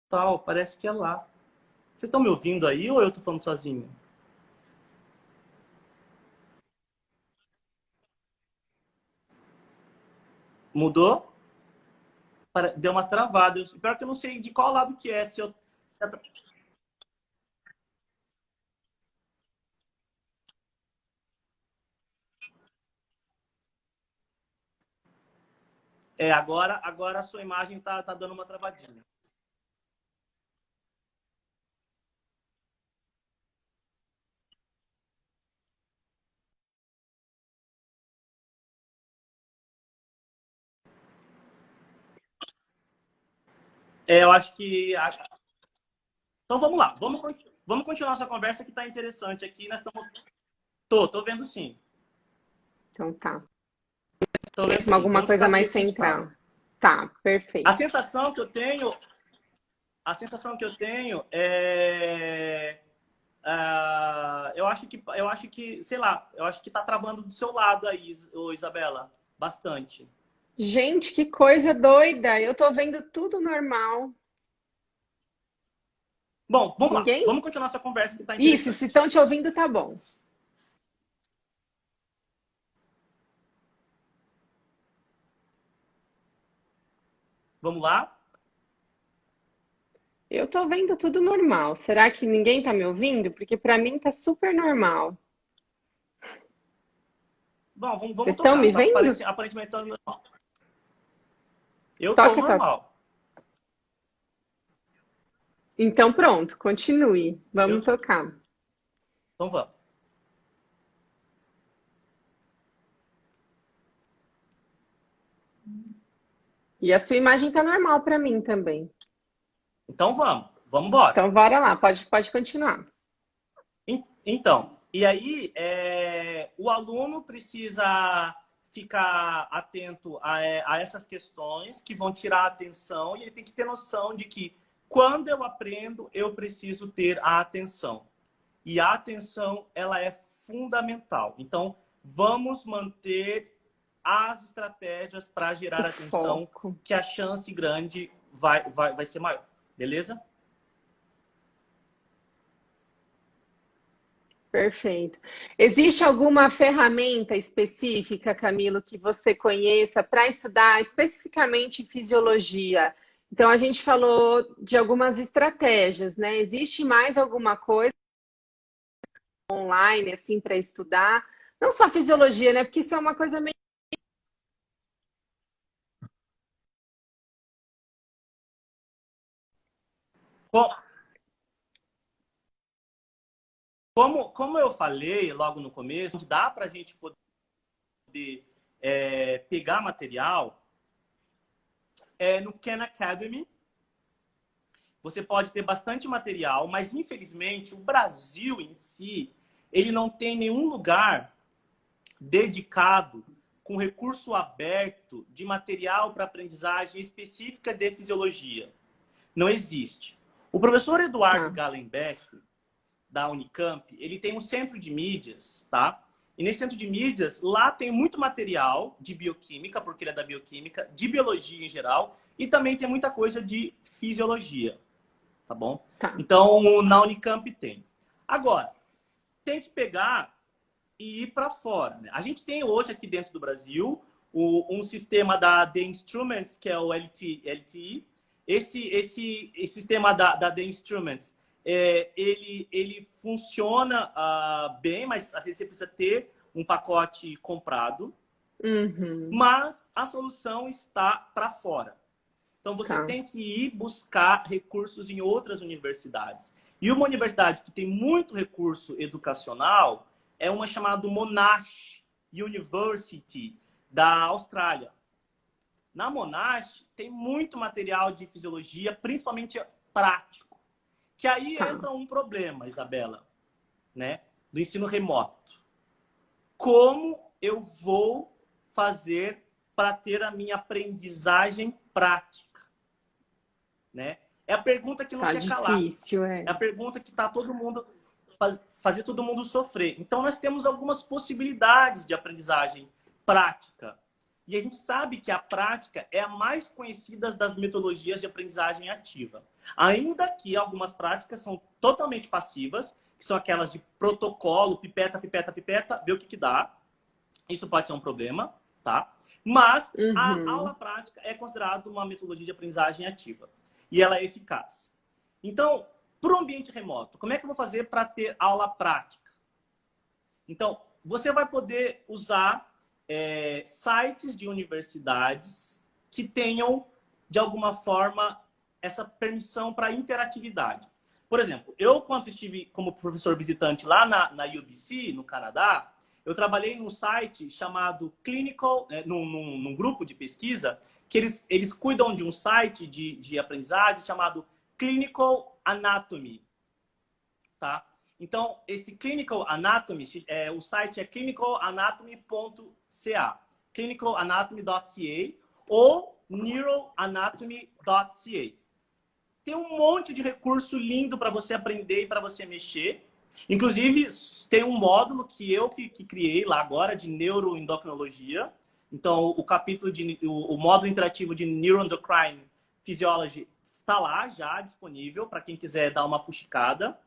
Tal, parece que é lá. Vocês estão me ouvindo aí ou eu estou falando sozinho? Mudou? Deu uma travada. Pior que eu não sei de qual lado que é. Agora a sua imagem tá dando uma travadinha. Eu acho que... Então vamos lá. Vamos continuar essa conversa que está interessante aqui. Nós estamos... Tô vendo sim. Então tá. Tô vendo Mesmo sim. alguma Vamos coisa ficar do mais jeito que a gente está. central. Tá, A perfeito. sensação que eu tenho... A sensação que eu tenho é... eu acho que, sei lá, eu acho que tá travando do seu lado aí, Isabela. Bastante. Gente, que coisa doida! Eu tô vendo tudo normal. Bom, vamos lá. Ninguém? Vamos continuar essa conversa que tá Isso, se interessante. estão te ouvindo, tá bom. Vamos lá? Eu tô vendo tudo normal. Será que ninguém tá me ouvindo? Porque pra mim tá super normal. Bom, vamos Vocês estão tocar. me Tá vendo? aparentemente tá normal. Eu tô Toca, toca. normal. Então pronto, continue. Eu Vamos tô... tocar. Então vamos. E a sua imagem tá normal pra mim também. Então vamos. Vamos embora. Então bora lá, pode continuar. Então, e aí o aluno precisa ficar atento a essas questões que vão tirar a atenção e ele tem que ter noção de que quando eu aprendo, eu preciso ter a atenção. E a atenção, ela é fundamental. Então, vamos manter as estratégias para O gerar atenção, foco. que a chance grande vai ser maior. Beleza? Perfeito. Existe alguma ferramenta específica, Camilo, que você conheça para estudar especificamente fisiologia? Então, a gente falou de algumas estratégias, né? Existe mais alguma coisa online, assim, para estudar? Não só fisiologia, né? Porque isso é uma coisa meio. Co- Como eu falei logo no começo, dá para a gente poder pegar material no Khan Academy. Você pode ter bastante material, mas infelizmente o Brasil em si, ele não tem nenhum lugar dedicado com recurso aberto de material para aprendizagem específica de fisiologia. Não existe. O professor Eduardo Tá. Gallenbeck, da Unicamp, ele tem um centro de mídias, tá? E nesse centro de mídias, lá tem muito material de bioquímica, porque ele é da bioquímica, de biologia em geral, e também tem muita coisa de fisiologia, tá bom? Tá. Então, na Unicamp tem. Agora, tem que pegar e ir para fora, né? A gente tem hoje aqui dentro do Brasil um sistema da The Instruments, que é o LTI. Esse sistema da The Instruments, ele funciona bem, mas às vezes você precisa ter um pacote comprado. Uhum. Mas a solução está para fora. Então, você Tá. tem que ir buscar recursos em outras universidades. E uma universidade que tem muito recurso educacional é uma chamada Monash University, da Austrália. Na Monash, tem muito material de fisiologia, principalmente prático. Que aí Tá. entra um problema, Isabela, né? Do ensino remoto. Como eu vou fazer para ter a minha aprendizagem prática, né? É a pergunta que não Tá quer calar. difícil, é. É a pergunta que tá todo mundo fazer todo mundo sofrer. Então nós temos algumas possibilidades de aprendizagem prática. E a gente sabe que a prática é a mais conhecida das metodologias de aprendizagem ativa. Ainda que algumas práticas são totalmente passivas, que são aquelas de protocolo, pipeta, pipeta, pipeta, ver o que dá. Isso pode ser um problema, tá? Mas a aula prática é considerada uma metodologia de aprendizagem ativa. E ela é eficaz. Então, para o ambiente remoto, como é que eu vou fazer para ter aula prática? Então, você vai poder usar sites de universidades que tenham, de alguma forma, essa permissão para interatividade. Por exemplo, eu, quando estive como professor visitante lá na UBC, no Canadá, eu trabalhei num site chamado Clinical, num grupo de pesquisa, que eles cuidam de um site de aprendizagem chamado Clinical Anatomy, tá? Então, esse Clinical Anatomy, o site é clinicalanatomy.ca, clinicalanatomy.ca ou neuroanatomy.ca. Tem um monte de recurso lindo para você aprender e para você mexer. Inclusive, tem um módulo que eu criei lá agora de neuroendocrinologia. Então, o módulo interativo de Neuroendocrine Physiology está lá já disponível para quem quiser dar uma fuxicada.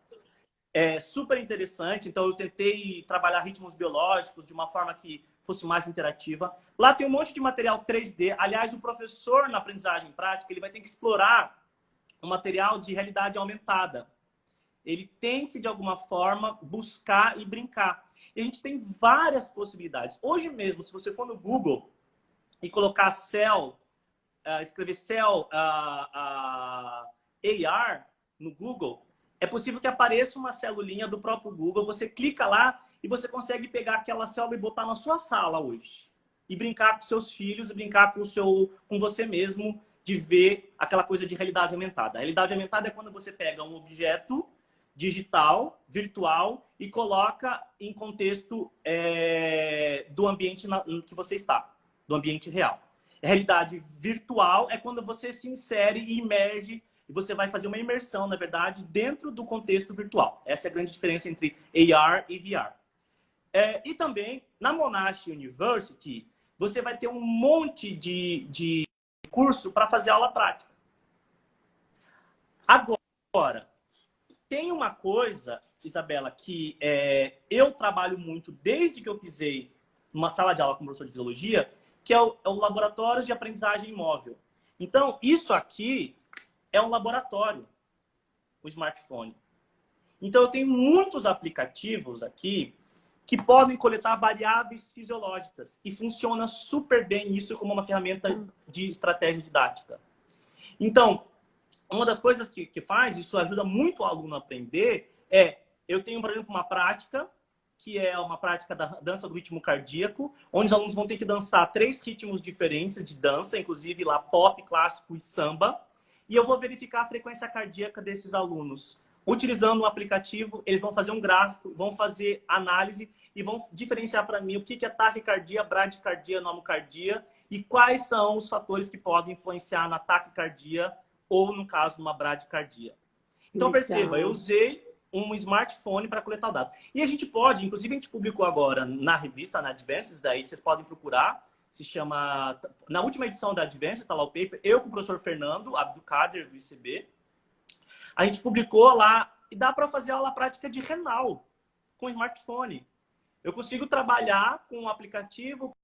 É super interessante. Então, eu tentei trabalhar ritmos biológicos de uma forma que fosse mais interativa. Lá tem um monte de material 3D. Aliás, o professor na aprendizagem prática ele vai ter que explorar um material de realidade aumentada. Ele tem que, de alguma forma, buscar e brincar. E a gente tem várias possibilidades. Hoje mesmo, se você for no Google e colocar escrever Cell AR no Google, é possível que apareça uma celulinha do próprio Google, você clica lá e você consegue pegar aquela célula e botar na sua sala hoje. E brincar com seus filhos, e brincar com você mesmo, de ver aquela coisa de realidade aumentada. A realidade aumentada é quando você pega um objeto digital, virtual, e coloca em contexto do ambiente que você está, do ambiente real. A realidade virtual é quando você se insere e imerge, e você vai fazer uma imersão, na verdade, dentro do contexto virtual. Essa é a grande diferença entre AR e VR. E também, na Monash University, você vai ter um monte de curso para fazer aula prática. Agora, tem uma coisa, Isabela, que eu trabalho muito desde que eu pisei numa sala de aula com professor de fisiologia, que é o laboratório de aprendizagem móvel. Então, isso aqui é um laboratório, o smartphone. Então, eu tenho muitos aplicativos aqui que podem coletar variáveis fisiológicas e funciona super bem isso como uma ferramenta de estratégia didática. Então, uma das coisas que faz, isso ajuda muito o aluno a aprender, eu tenho, por exemplo, uma prática, que é uma prática da dança do ritmo cardíaco, onde os alunos vão ter que dançar 3 ritmos diferentes de dança, inclusive lá pop, clássico e samba, e eu vou verificar a frequência cardíaca desses alunos. Utilizando um aplicativo, eles vão fazer um gráfico, vão fazer análise e vão diferenciar para mim o que é taquicardia, bradicardia, nomocardia e quais são os fatores que podem influenciar na taquicardia ou, no caso, numa bradicardia. Então, perceba, eu usei um smartphone para coletar o dado. E a gente pode, inclusive a gente publicou agora na revista, na Advances, daí vocês podem procurar, se chama... Na última edição da Advances, está lá o paper, eu com o professor Fernando Abdulkader, do ICB, a gente publicou lá, e dá para fazer aula prática de renal com smartphone. Eu consigo trabalhar com o aplicativo,